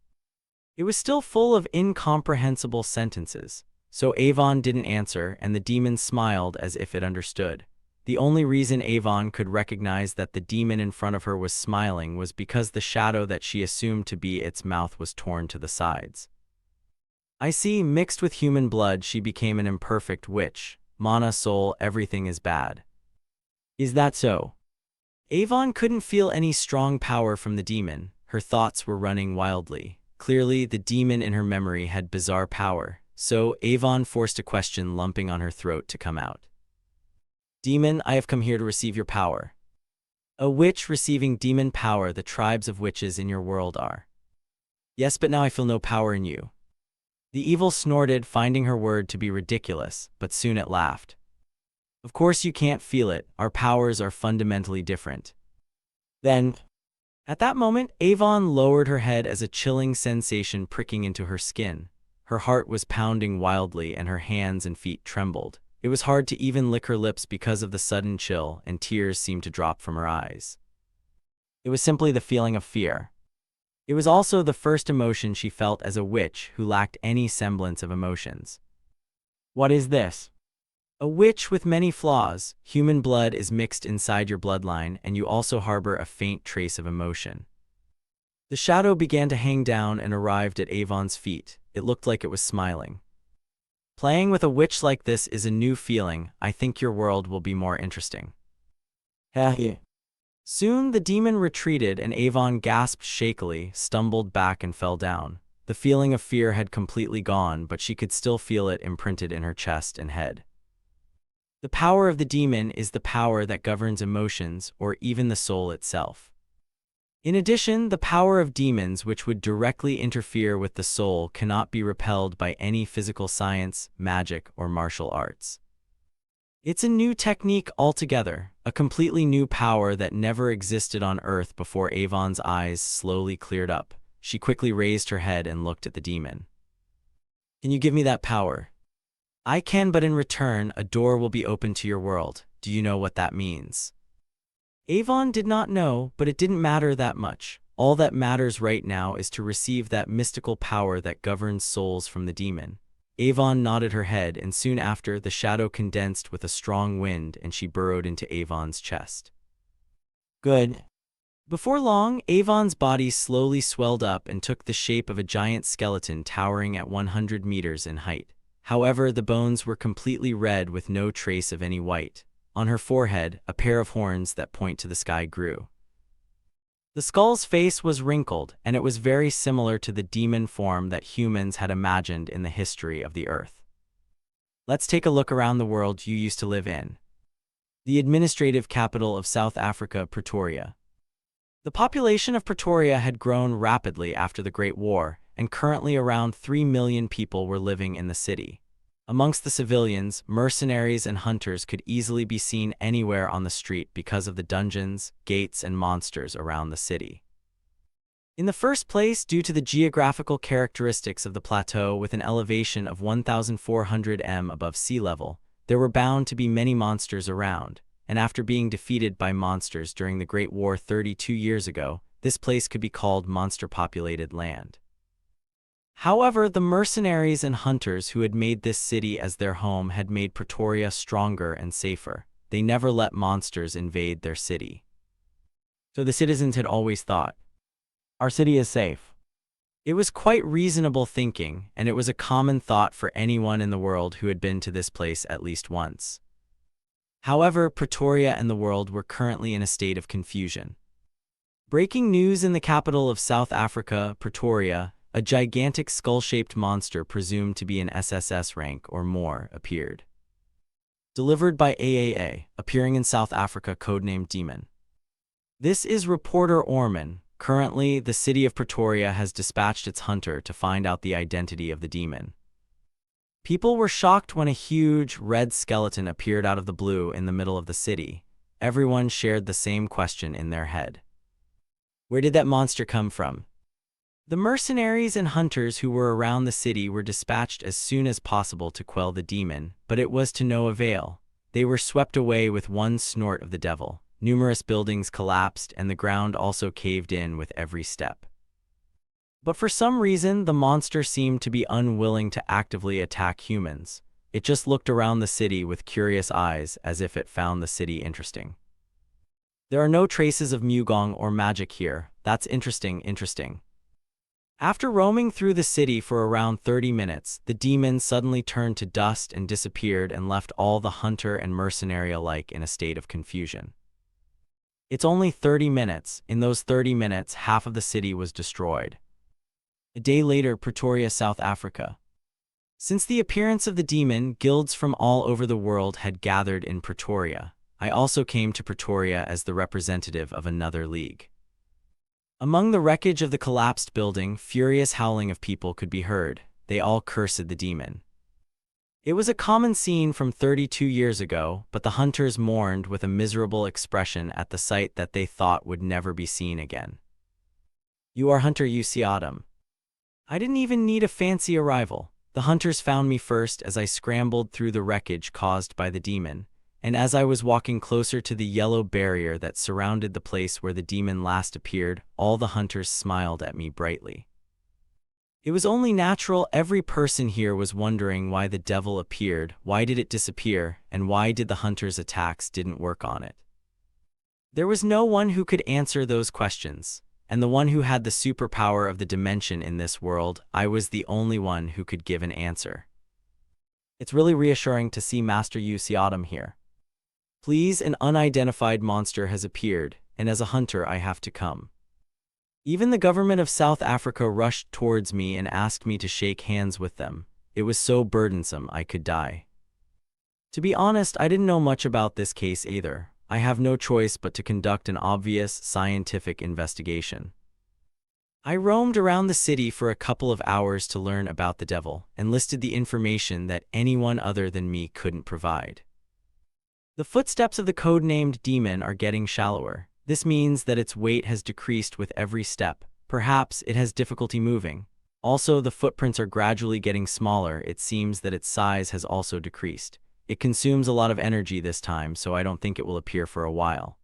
It was still full of incomprehensible sentences. So Avon didn't answer, and the demon smiled as if it understood. The only reason Avon could recognize that the demon in front of her was smiling was because the shadow that she assumed to be its mouth was torn to the sides. I see, mixed with human blood, she became an imperfect witch. Mana, soul, everything is bad. Is that so? Avon couldn't feel any strong power from the demon. Her thoughts were running wildly. Clearly, the demon in her memory had bizarre power. So Avon forced a question lumping on her throat to come out. Demon, I have come here to receive your power. A witch receiving demon power. The tribes of witches in your world are. Yes, but now I feel no power in you. The evil snorted, finding her word to be ridiculous, but soon it laughed. Of course you can't feel it. Our powers are fundamentally different. Then, at that moment, Avon lowered her head as a chilling sensation pricking into her skin. Her heart was pounding wildly and her hands and feet trembled. It was hard to even lick her lips because of the sudden chill, and tears seemed to drop from her eyes. It was simply the feeling of fear. It was also the first emotion she felt as a witch who lacked any semblance of emotions. What is this? A witch with many flaws. Human blood is mixed inside your bloodline, and you also harbor a faint trace of emotion. The shadow began to hang down and arrived at Avon's feet. It looked like it was smiling. Playing with a witch like this is a new feeling. I think your world will be more interesting. Heh. Soon the demon retreated and Avon gasped shakily, stumbled back and fell down. The feeling of fear had completely gone, but she could still feel it imprinted in her chest and head. The power of the demon is the power that governs emotions or even the soul itself. In addition, the power of demons, which would directly interfere with the soul, cannot be repelled by any physical science, magic, or martial arts. It's a new technique altogether, a completely new power that never existed on Earth before. Avon's eyes slowly cleared up. She quickly raised her head and looked at the demon. Can you give me that power? I can, but in return, a door will be opened to your world. Do you know what that means? Avon did not know, but it didn't matter that much. All that matters right now is to receive that mystical power that governs souls from the demon. Avon nodded her head, and soon after, the shadow condensed with a strong wind and she burrowed into Avon's chest. Good. Before long, Avon's body slowly swelled up and took the shape of a giant skeleton towering at 100 meters in height. However, the bones were completely red with no trace of any white. On her forehead, a pair of horns that point to the sky grew. The skull's face was wrinkled, and it was very similar to the demon form that humans had imagined in the history of the Earth. Let's take a look around the world you used to live in. The administrative capital of South Africa, Pretoria. The population of Pretoria had grown rapidly after the Great War, and currently around 3 million people were living in the city. Amongst the civilians, mercenaries and hunters could easily be seen anywhere on the street because of the dungeons, gates, and monsters around the city. In the first place, due to the geographical characteristics of the plateau with an elevation of 1,400 m above sea level, there were bound to be many monsters around, and after being defeated by monsters during the Great War 32 years ago, this place could be called monster-populated land. However, the mercenaries and hunters who had made this city as their home had made Pretoria stronger and safer. They never let monsters invade their city. So the citizens had always thought, our city is safe. It was quite reasonable thinking, and it was a common thought for anyone in the world who had been to this place at least once. However, Pretoria and the world were currently in a state of confusion. Breaking news in the capital of South Africa, Pretoria, a gigantic skull-shaped monster presumed to be an SSS rank or more appeared. Delivered by AAA, appearing in South Africa, codenamed Demon. This is reporter Orman. Currently, the city of Pretoria has dispatched its hunter to find out the identity of the demon. People were shocked when a huge, red skeleton appeared out of the blue in the middle of the city. everyone shared the same question in their head. Where did that monster come from? The mercenaries and hunters who were around the city were dispatched as soon as possible to quell the demon, but it was to no avail. They were swept away with one snort of the devil. Numerous buildings collapsed, and the ground also caved in with every step. But for some reason, the monster seemed to be unwilling to actively attack humans. It just looked around the city with curious eyes, as if it found the city interesting. There are no traces of Mugong or magic here. That's interesting. After roaming through the city for around 30 minutes, the demon suddenly turned to dust and disappeared and left all the hunter and mercenary alike in a state of confusion. It's only 30 minutes. In those 30 minutes, half of the city was destroyed. A day later, Pretoria, South Africa. Since the appearance of the demon, guilds from all over the world had gathered in Pretoria. I also came to Pretoria as the representative of another league. Among the wreckage of the collapsed building, furious howling of people could be heard. They all cursed the demon. It was a common scene from 32 years ago, but the hunters mourned with a miserable expression at the sight that they thought would never be seen again. You are Hunter Usiadam. I didn't even need a fancy arrival. The hunters found me first as I scrambled through the wreckage caused by the demon, and as I was walking closer to the yellow barrier that surrounded the place where the demon last appeared, all the hunters smiled at me brightly. It was only natural. Every person here was wondering why the devil appeared, why did it disappear, and why did the hunters' attacks didn't work on it. There was no one who could answer those questions, and the one who had the superpower of the dimension in this world, I was the only one who could give an answer. It's really reassuring to see Master Usiadam here. Please, an unidentified monster has appeared, and as a hunter I have to come. Even the government of South Africa rushed towards me and asked me to shake hands with them. It was so burdensome I could die. To be honest, I didn't know much about this case either. I have no choice but to conduct an obvious scientific investigation. I roamed around the city for a couple of hours to learn about the devil, and listed the information that anyone other than me couldn't provide. The footsteps of the code-named demon are getting shallower. This means that its weight has decreased with every step. Perhaps it has difficulty moving. Also, the footprints are gradually getting smaller. It seems that its size has also decreased. It consumes a lot of energy this time, so I don't think it will appear for a while.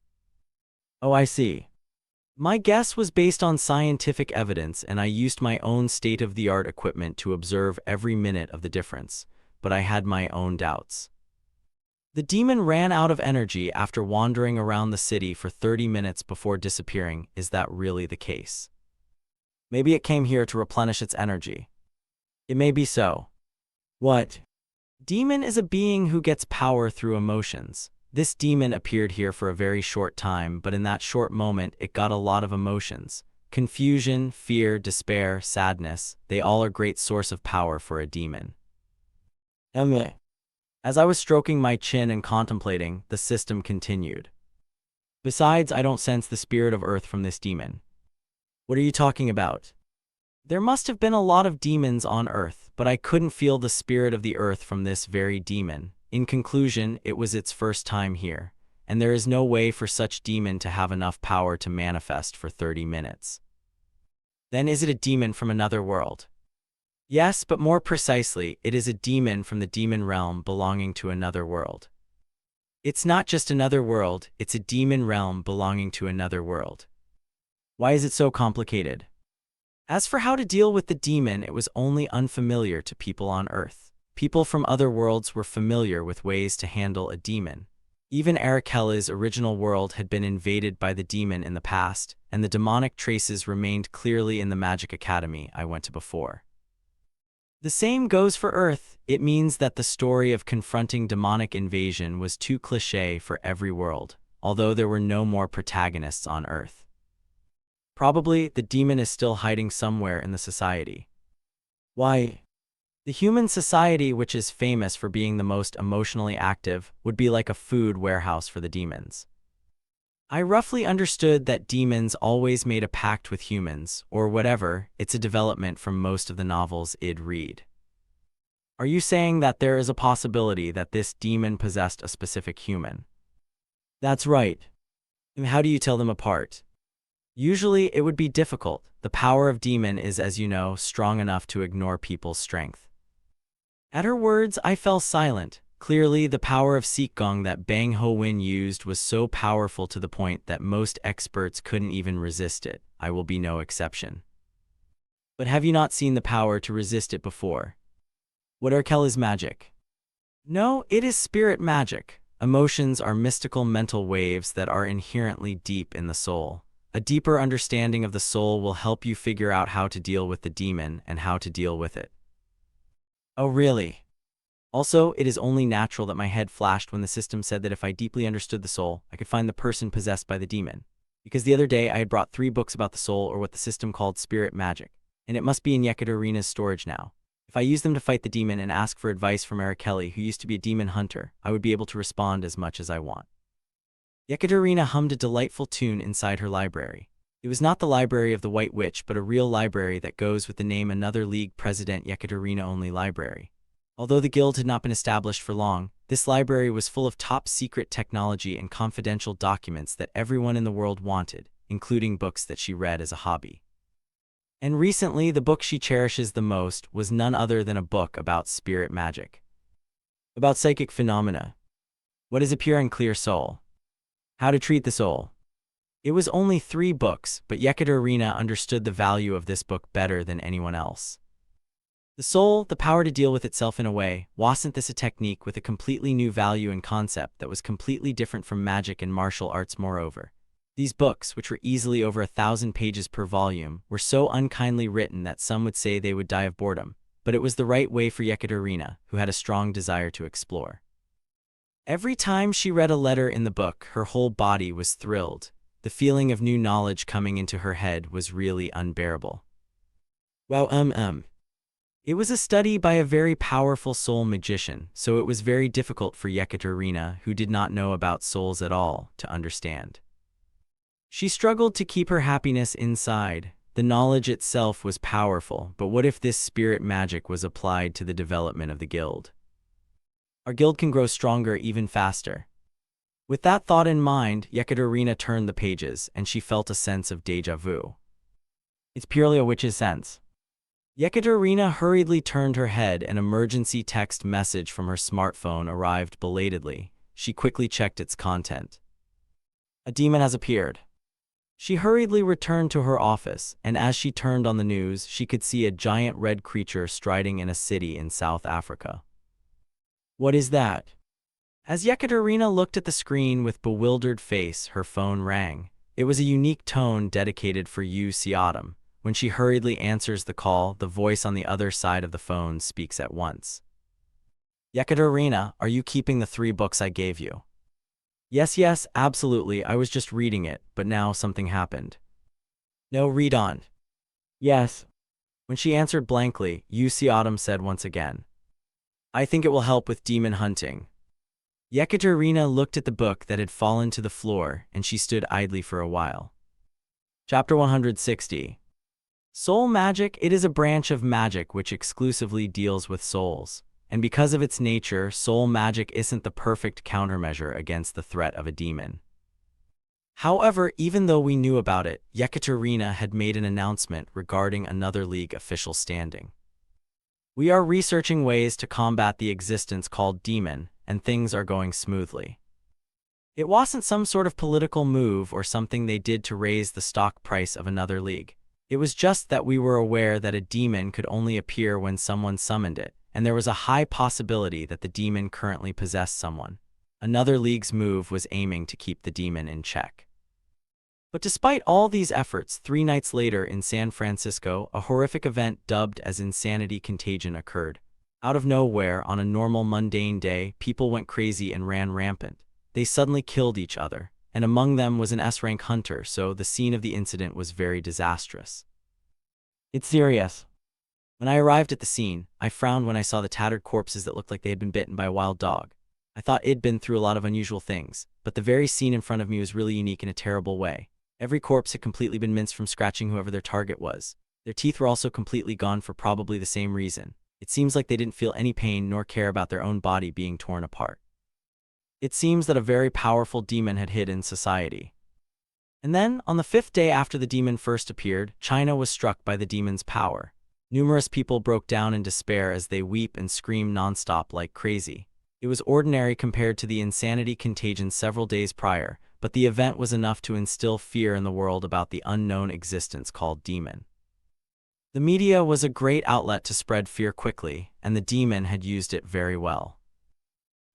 Oh, I see. My guess was based on scientific evidence, and I used my own state-of-the-art equipment to observe every minute of the difference, but I had my own doubts. The demon ran out of energy after wandering around the city for 30 minutes before disappearing. Is that really the case? Maybe it came here to replenish its energy. It may be so. What? Demon is a being who gets power through emotions. This demon appeared here for a very short time, but in that short moment it got a lot of emotions. Confusion, fear, despair, sadness, they all are great source of power for a demon. As I was stroking my chin and contemplating, the system continued. Besides, I don't sense the spirit of Earth from this demon. What are you talking about? There must have been a lot of demons on Earth, but I couldn't feel the spirit of the Earth from this very demon. In conclusion, it was its first time here, and there is no way for such demon to have enough power to manifest for 30 minutes. Then is it a demon from another world? Yes, but more precisely, it is a demon from the demon realm belonging to another world. It's not just another world, it's a demon realm belonging to another world. Why is it so complicated? As for how to deal with the demon, it was only unfamiliar to people on Earth. People from other worlds were familiar with ways to handle a demon. Even Arakella's original world had been invaded by the demon in the past, and the demonic traces remained clearly in the Magic Academy I went to before. The same goes for Earth. It means that the story of confronting demonic invasion was too cliché for every world, although there were no more protagonists on Earth. Probably, the demon is still hiding somewhere in the society. Why? The human society, which is famous for being the most emotionally active, would be like a food warehouse for the demons. I roughly understood that demons always made a pact with humans, or whatever. It's a development from most of the novels I'd read. Are you saying that there is a possibility that this demon possessed a specific human? That's right. And how do you tell them apart? Usually, it would be difficult. The power of demon is, as you know, strong enough to ignore people's strength. At her words, I fell silent. Clearly, the power of Sikgong that Bang Ho-win used was so powerful to the point that most experts couldn't even resist it. I will be no exception. But have you not seen the power to resist it before? What Urkel is magic? No, it is spirit magic. Emotions are mystical mental waves that are inherently deep in the soul. A deeper understanding of the soul will help you figure out how to deal with the demon and how to deal with it. Oh, really? Also, it is only natural that my head flashed when the system said that if I deeply understood the soul, I could find the person possessed by the demon. Because the other day I had brought 3 books about the soul, or what the system called spirit magic, and it must be in Yekaterina's storage now. If I use them to fight the demon and ask for advice from Eric Kelly, who used to be a demon hunter, I would be able to respond as much as I want. Yekaterina hummed a delightful tune inside her library. It was not the library of the White Witch, but a real library that goes with the name Another League President Yekaterina-only library. Although the guild had not been established for long, this library was full of top-secret technology and confidential documents that everyone in the world wanted, including books that she read as a hobby. And recently, the book she cherishes the most was none other than a book about spirit magic. About psychic phenomena. What is a pure and clear soul? How to treat the soul. It was only 3 books, but Yekaterina understood the value of this book better than anyone else. The soul, the power to deal with itself in a way, wasn't this a technique with a completely new value and concept that was completely different from magic and martial arts moreover? These books, which were easily over 1,000 pages per volume, were so unkindly written that some would say they would die of boredom, but it was the right way for Yekaterina, who had a strong desire to explore. Every time she read a letter in the book, her whole body was thrilled. The feeling of new knowledge coming into her head was really unbearable. Wow, It was a study by a very powerful soul magician, so it was very difficult for Yekaterina, who did not know about souls at all, to understand. She struggled to keep her happiness inside. The knowledge itself was powerful, but what if this spirit magic was applied to the development of the guild? Our guild can grow stronger even faster. With that thought in mind, Yekaterina turned the pages, and she felt a sense of déjà vu. It's purely a witch's sense. Yekaterina hurriedly turned her head. An emergency text message from her smartphone arrived belatedly. She quickly checked its content. A demon has appeared. She hurriedly returned to her office, and as she turned on the news, she could see a giant red creature striding in a city in South Africa. What is that? As Yekaterina looked at the screen with bewildered face, her phone rang. It was a unique tone dedicated for Yu Xiaodam. When she hurriedly answers the call, the voice on the other side of the phone speaks at once. Yekaterina, are you keeping the 3 books I gave you? Yes, absolutely, I was just reading it, but now something happened. No, read on. Yes. When she answered blankly, Yu Xiaodam said once again, I think it will help with demon hunting. Yekaterina looked at the book that had fallen to the floor, and she stood idly for a while. Chapter 160. Soul magic. It is a branch of magic which exclusively deals with souls, and because of its nature, soul magic isn't the perfect countermeasure against the threat of a demon. However, even though we knew about it, Yekaterina had made an announcement regarding Another League official standing. We are researching ways to combat the existence called demon, and things are going smoothly. It wasn't some sort of political move or something they did to raise the stock price of Another League. It was just that we were aware that a demon could only appear when someone summoned it, and there was a high possibility that the demon currently possessed someone. Another League's move was aiming to keep the demon in check. But despite all these efforts, 3 nights later in San Francisco, a horrific event dubbed as Insanity Contagion occurred. Out of nowhere, on a normal mundane day, people went crazy and ran rampant. They suddenly killed each other, and among them was an S-rank hunter, so the scene of the incident was very disastrous. It's serious. When I arrived at the scene, I frowned when I saw the tattered corpses that looked like they had been bitten by a wild dog. I thought it'd been through a lot of unusual things, but the very scene in front of me was really unique in a terrible way. Every corpse had completely been minced from scratching whoever their target was. Their teeth were also completely gone for probably the same reason. It seems like they didn't feel any pain nor care about their own body being torn apart. It seems that a very powerful demon had hid in society. And then, on the 5th day after the demon first appeared, China was struck by the demon's power. Numerous people broke down in despair as they weep and scream nonstop like crazy. It was ordinary compared to the insanity contagion several days prior, but the event was enough to instill fear in the world about the unknown existence called demon. The media was a great outlet to spread fear quickly, and the demon had used it very well.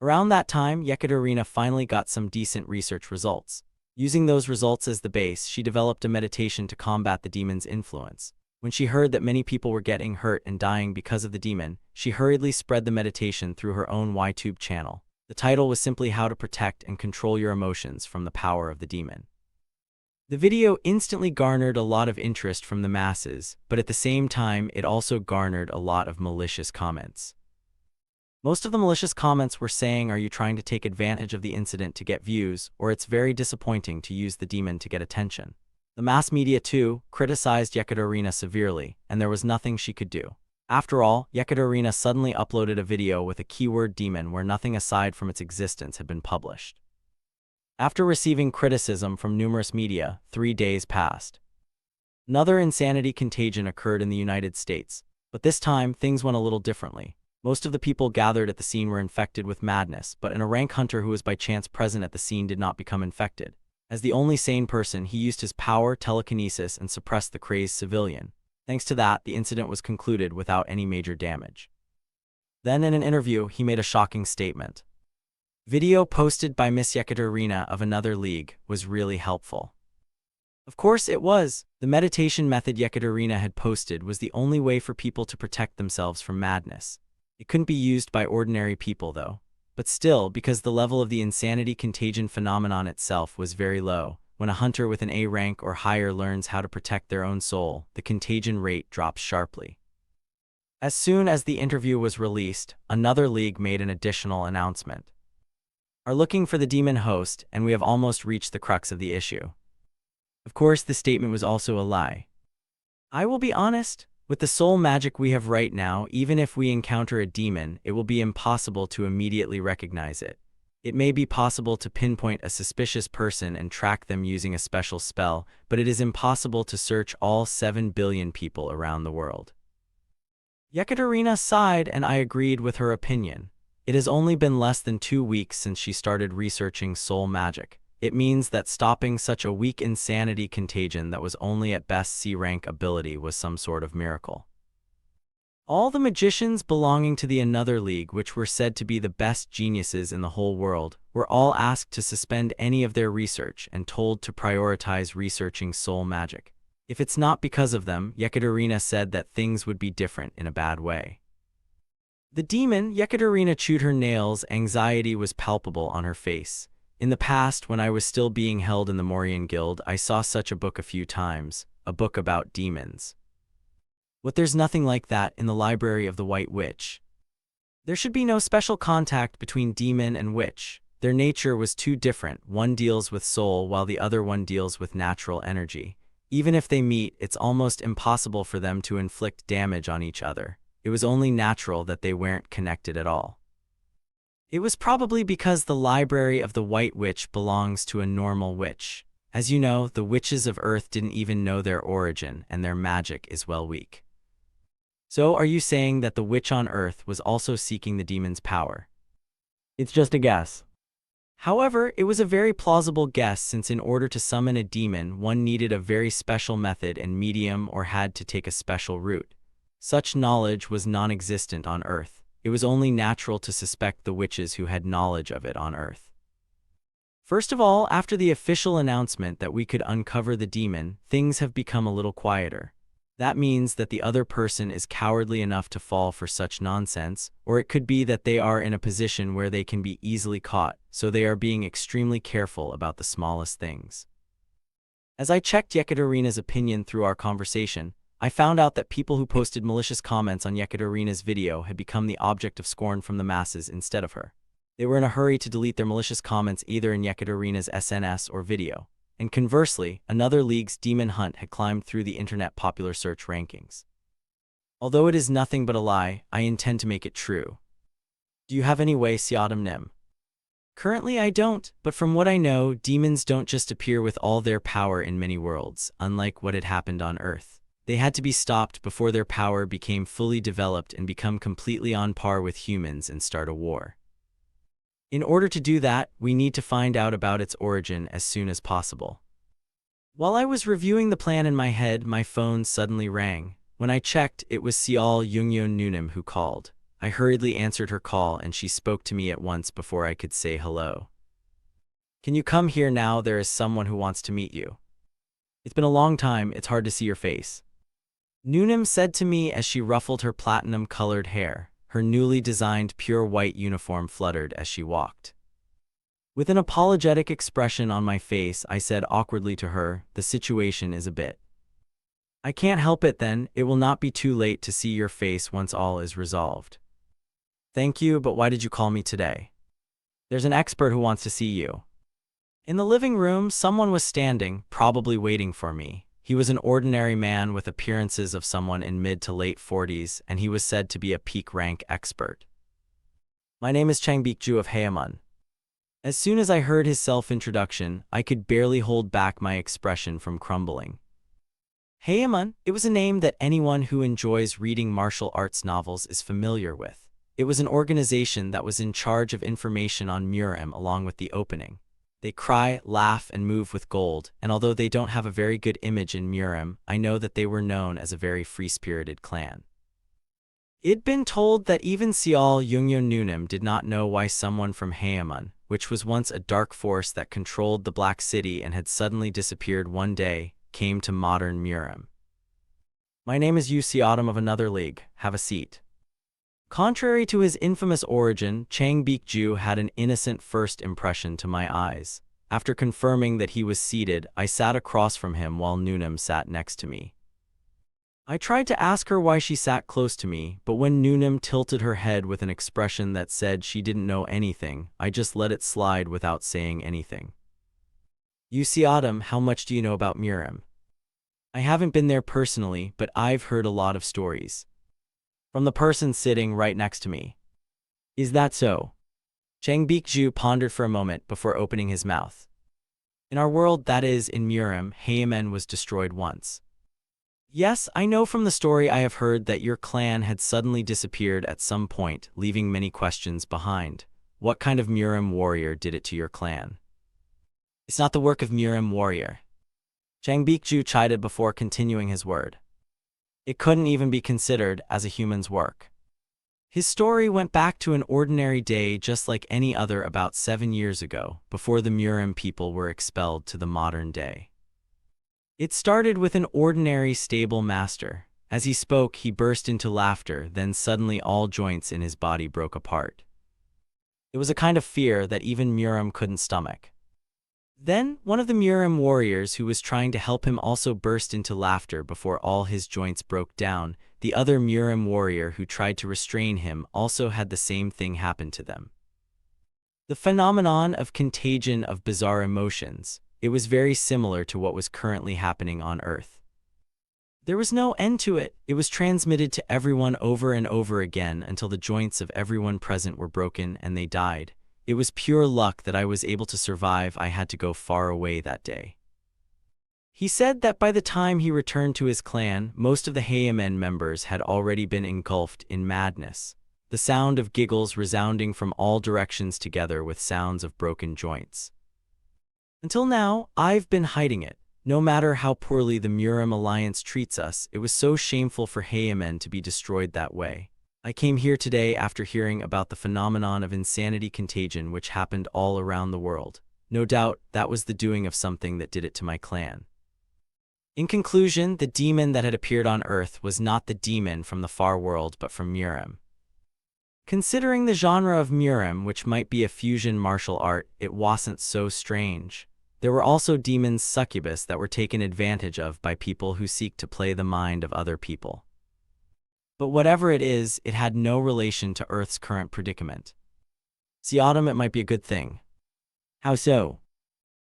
Around that time, Yekaterina finally got some decent research results. Using those results as the base, she developed a meditation to combat the demon's influence. When she heard that many people were getting hurt and dying because of the demon, she hurriedly spread the meditation through her own YouTube channel. The title was simply How to Protect and Control Your Emotions from the Power of the Demon. The video instantly garnered a lot of interest from the masses, but at the same time, it also garnered a lot of malicious comments. Most of the malicious comments were saying, "Are you trying to take advantage of the incident to get views, or it's very disappointing to use the demon to get attention." The mass media, too, criticized Yekaterina severely, and there was nothing she could do. After all, Yekaterina suddenly uploaded a video with a keyword demon where nothing aside from its existence had been published. After receiving criticism from numerous media, 3 days passed. Another insanity contagion occurred in the United States, but this time things went a little differently. Most of the people gathered at the scene were infected with madness, but a rank hunter who was by chance present at the scene did not become infected. As the only sane person, he used his power, telekinesis, and suppressed the crazed civilian. Thanks to that, the incident was concluded without any major damage. Then, in an interview, he made a shocking statement. Video posted by Miss Yekaterina of another league was really helpful. Of course it was. The meditation method Yekaterina had posted was the only way for people to protect themselves from madness. It couldn't be used by ordinary people, though. But still, because the level of the insanity contagion phenomenon itself was very low, when a hunter with an A rank or higher learns how to protect their own soul, the contagion rate drops sharply. As soon as the interview was released, another league made an additional announcement. Are looking for the demon host, and we have almost reached the crux of the issue. Of course, the statement was also a lie. I will be honest. With the soul magic we have right now, even if we encounter a demon, it will be impossible to immediately recognize it. It may be possible to pinpoint a suspicious person and track them using a special spell, but it is impossible to search all 7 billion people around the world. Yekaterina sighed, and I agreed with her opinion. It has only been less than 2 weeks since she started researching soul magic. It means that stopping such a weak insanity contagion that was only at best C-rank ability was some sort of miracle. All the magicians belonging to the Another League, which were said to be the best geniuses in the whole world, were all asked to suspend any of their research and told to prioritize researching soul magic. If it's not because of them, Yekaterina said that things would be different in a bad way. The demon, Yekaterina chewed her nails. Anxiety was palpable on her face. In the past, when I was still being held in the Morian Guild, I saw such a book a few times, a book about demons. But there's nothing like that in the library of the White Witch. There should be no special contact between demon and witch. Their nature was too different. One deals with soul while the other one deals with natural energy. Even if they meet, it's almost impossible for them to inflict damage on each other. It was only natural that they weren't connected at all. It was probably because the library of the White Witch belongs to a normal witch. As you know, the witches of Earth didn't even know their origin, and their magic is well weak. So are you saying that the witch on Earth was also seeking the demon's power? It's just a guess. However, it was a very plausible guess, since in order to summon a demon, one needed a very special method and medium or had to take a special route. Such knowledge was non-existent on Earth. It was only natural to suspect the witches who had knowledge of it on Earth. First of all, after the official announcement that we could uncover the demon, things have become a little quieter. That means that the other person is cowardly enough to fall for such nonsense, or it could be that they are in a position where they can be easily caught, so they are being extremely careful about the smallest things. As I checked Yekaterina's opinion through our conversation, I found out that people who posted malicious comments on Yekaterina's video had become the object of scorn from the masses instead of her. They were in a hurry to delete their malicious comments either in Yekaterina's SNS or video. And conversely, Another League's Demon Hunt had climbed through the internet popular search rankings. Although it is nothing but a lie, I intend to make it true. Do you have any way, Siadam Nim? Currently I don't, but from what I know, demons don't just appear with all their power in many worlds, unlike what had happened on Earth. They had to be stopped before their power became fully developed and become completely on par with humans and start a war. In order to do that, we need to find out about its origin as soon as possible. While I was reviewing the plan in my head, my phone suddenly rang. When I checked, it was Seol Youngyeon Noonim who called. I hurriedly answered her call and she spoke to me at once before I could say hello. "Can you come here now? There is someone who wants to meet you. It's been a long time, it's hard to see your face," Noonim said to me as she ruffled her platinum-colored hair. Her newly designed pure white uniform fluttered as she walked. With an apologetic expression on my face, I said awkwardly to her, "The situation is a bit. I can't help it then, it will not be too late to see your face once all is resolved." "Thank you, but why did you call me today?" "There's an expert who wants to see you." In the living room, someone was standing, probably waiting for me. He was an ordinary man with appearances of someone in mid to late 40s, and he was said to be a peak-rank expert. "My name is Changbik-ju of Haemun." As soon as I heard his self-introduction, I could barely hold back my expression from crumbling. Haemun, it was a name that anyone who enjoys reading martial arts novels is familiar with. It was an organization that was in charge of information on Murem along with the opening. They cry, laugh, and move with gold, and although they don't have a very good image in Murem, I know that they were known as a very free-spirited clan. It'd been told that even Seol Youngyeon Noonim did not know why someone from Haemun, which was once a dark force that controlled the Black City and had suddenly disappeared one day, came to modern Murem. "My name is Yu Seodam of another league. Have a seat." Contrary to his infamous origin, Changbik-ju had an innocent first impression to my eyes. After confirming that he was seated, I sat across from him while Noonim sat next to me. I tried to ask her why she sat close to me, but when Noonim tilted her head with an expression that said she didn't know anything, I just let it slide without saying anything. "Yu Seodam, how much do you know about Murem?" "I haven't been there personally, but I've heard a lot of stories." "From the person sitting right next to me." "Is that so?" Changbik-ju pondered for a moment before opening his mouth. "In our world, that is, in Murem, Haemun was destroyed once." "Yes, I know from the story I have heard that your clan had suddenly disappeared at some point, leaving many questions behind. What kind of Murem warrior did it to your clan?" "It's not the work of Murem warrior," Changbik-ju chided before continuing his word. "It couldn't even be considered as a human's work." His story went back to an ordinary day just like any other about 7 years ago, before the Murem people were expelled to the modern day. It started with an ordinary stable master. As he spoke, he burst into laughter, then suddenly all joints in his body broke apart. It was a kind of fear that even Murem couldn't stomach. Then, one of the Murem warriors who was trying to help him also burst into laughter before all his joints broke down. The other Murem warrior who tried to restrain him also had the same thing happen to them. The phenomenon of contagion of bizarre emotions, it was very similar to what was currently happening on Earth. There was no end to it. It was transmitted to everyone over and over again until the joints of everyone present were broken and they died. It was pure luck that I was able to survive. I had to go far away that day. He said that by the time he returned to his clan, most of the Haemun members had already been engulfed in madness. The sound of giggles resounding from all directions together with sounds of broken joints. Until now, I've been hiding it. No matter how poorly the Murem Alliance treats us, it was so shameful for Haemun to be destroyed that way. I came here today after hearing about the phenomenon of insanity contagion which happened all around the world. No doubt, that was the doing of something that did it to my clan. In conclusion, the demon that had appeared on Earth was not the demon from the far world but from Murem. Considering the genre of Murem, which might be a fusion martial art, it wasn't so strange. There were also demons succubus that were taken advantage of by people who seek to play the mind of other people. But whatever it is, it had no relation to Earth's current predicament. Seodam, it might be a good thing. How so?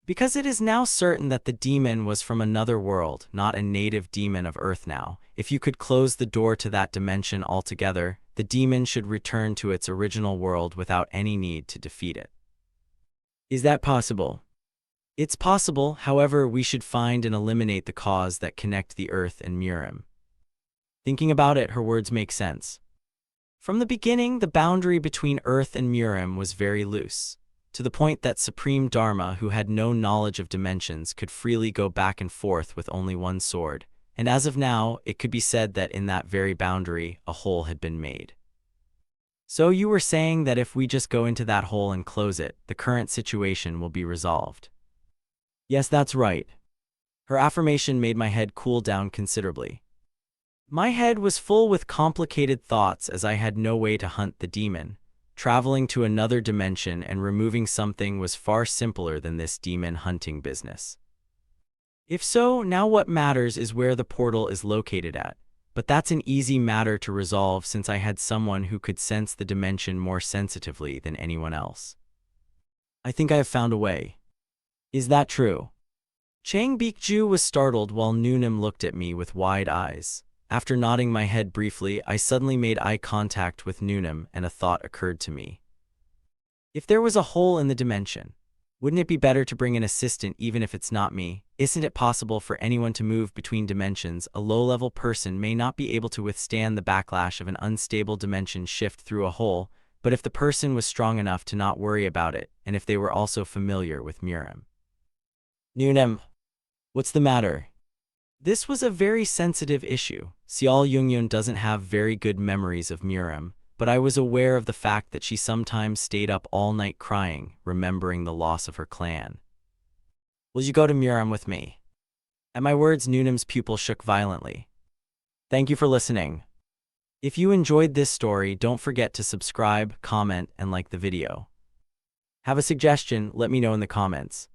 Because it is now certain that the demon was from another world, not a native demon of Earth now. If you could close the door to that dimension altogether, the demon should return to its original world without any need to defeat it. Is that possible? It's possible, however, we should find and eliminate the cause that connect the Earth and Miram. Thinking about it, her words make sense. From the beginning, the boundary between Earth and Miram was very loose, to the point that Supreme Dharma, who had no knowledge of dimensions, could freely go back and forth with only one sword, and as of now, it could be said that in that very boundary, a hole had been made. So you were saying that if we just go into that hole and close it, the current situation will be resolved? Yes, that's right. Her affirmation made my head cool down considerably. My head was full with complicated thoughts as I had no way to hunt the demon. Traveling to another dimension and removing something was far simpler than this demon hunting business. If so, now what matters is where the portal is located at. But that's an easy matter to resolve since I had someone who could sense the dimension more sensitively than anyone else. I think I have found a way. Is that true? Chang Bikju was startled while Noonan looked at me with wide eyes. After nodding my head briefly, I suddenly made eye contact with Noonan and a thought occurred to me. If there was a hole in the dimension, wouldn't it be better to bring an assistant even if it's not me? Isn't it possible for anyone to move between dimensions? A low-level person may not be able to withstand the backlash of an unstable dimension shift through a hole, but if the person was strong enough to not worry about it, and if they were also familiar with Miram. Noonan, what's the matter? This was a very sensitive issue. Seol Jungyun doesn't have very good memories of Miram, but I was aware of the fact that she sometimes stayed up all night crying, remembering the loss of her clan. Will you go to Miram with me? At my words, Noonan's pupil shook violently. Thank you for listening. If you enjoyed this story, don't forget to subscribe, comment, and like the video. Have a suggestion? Let me know in the comments.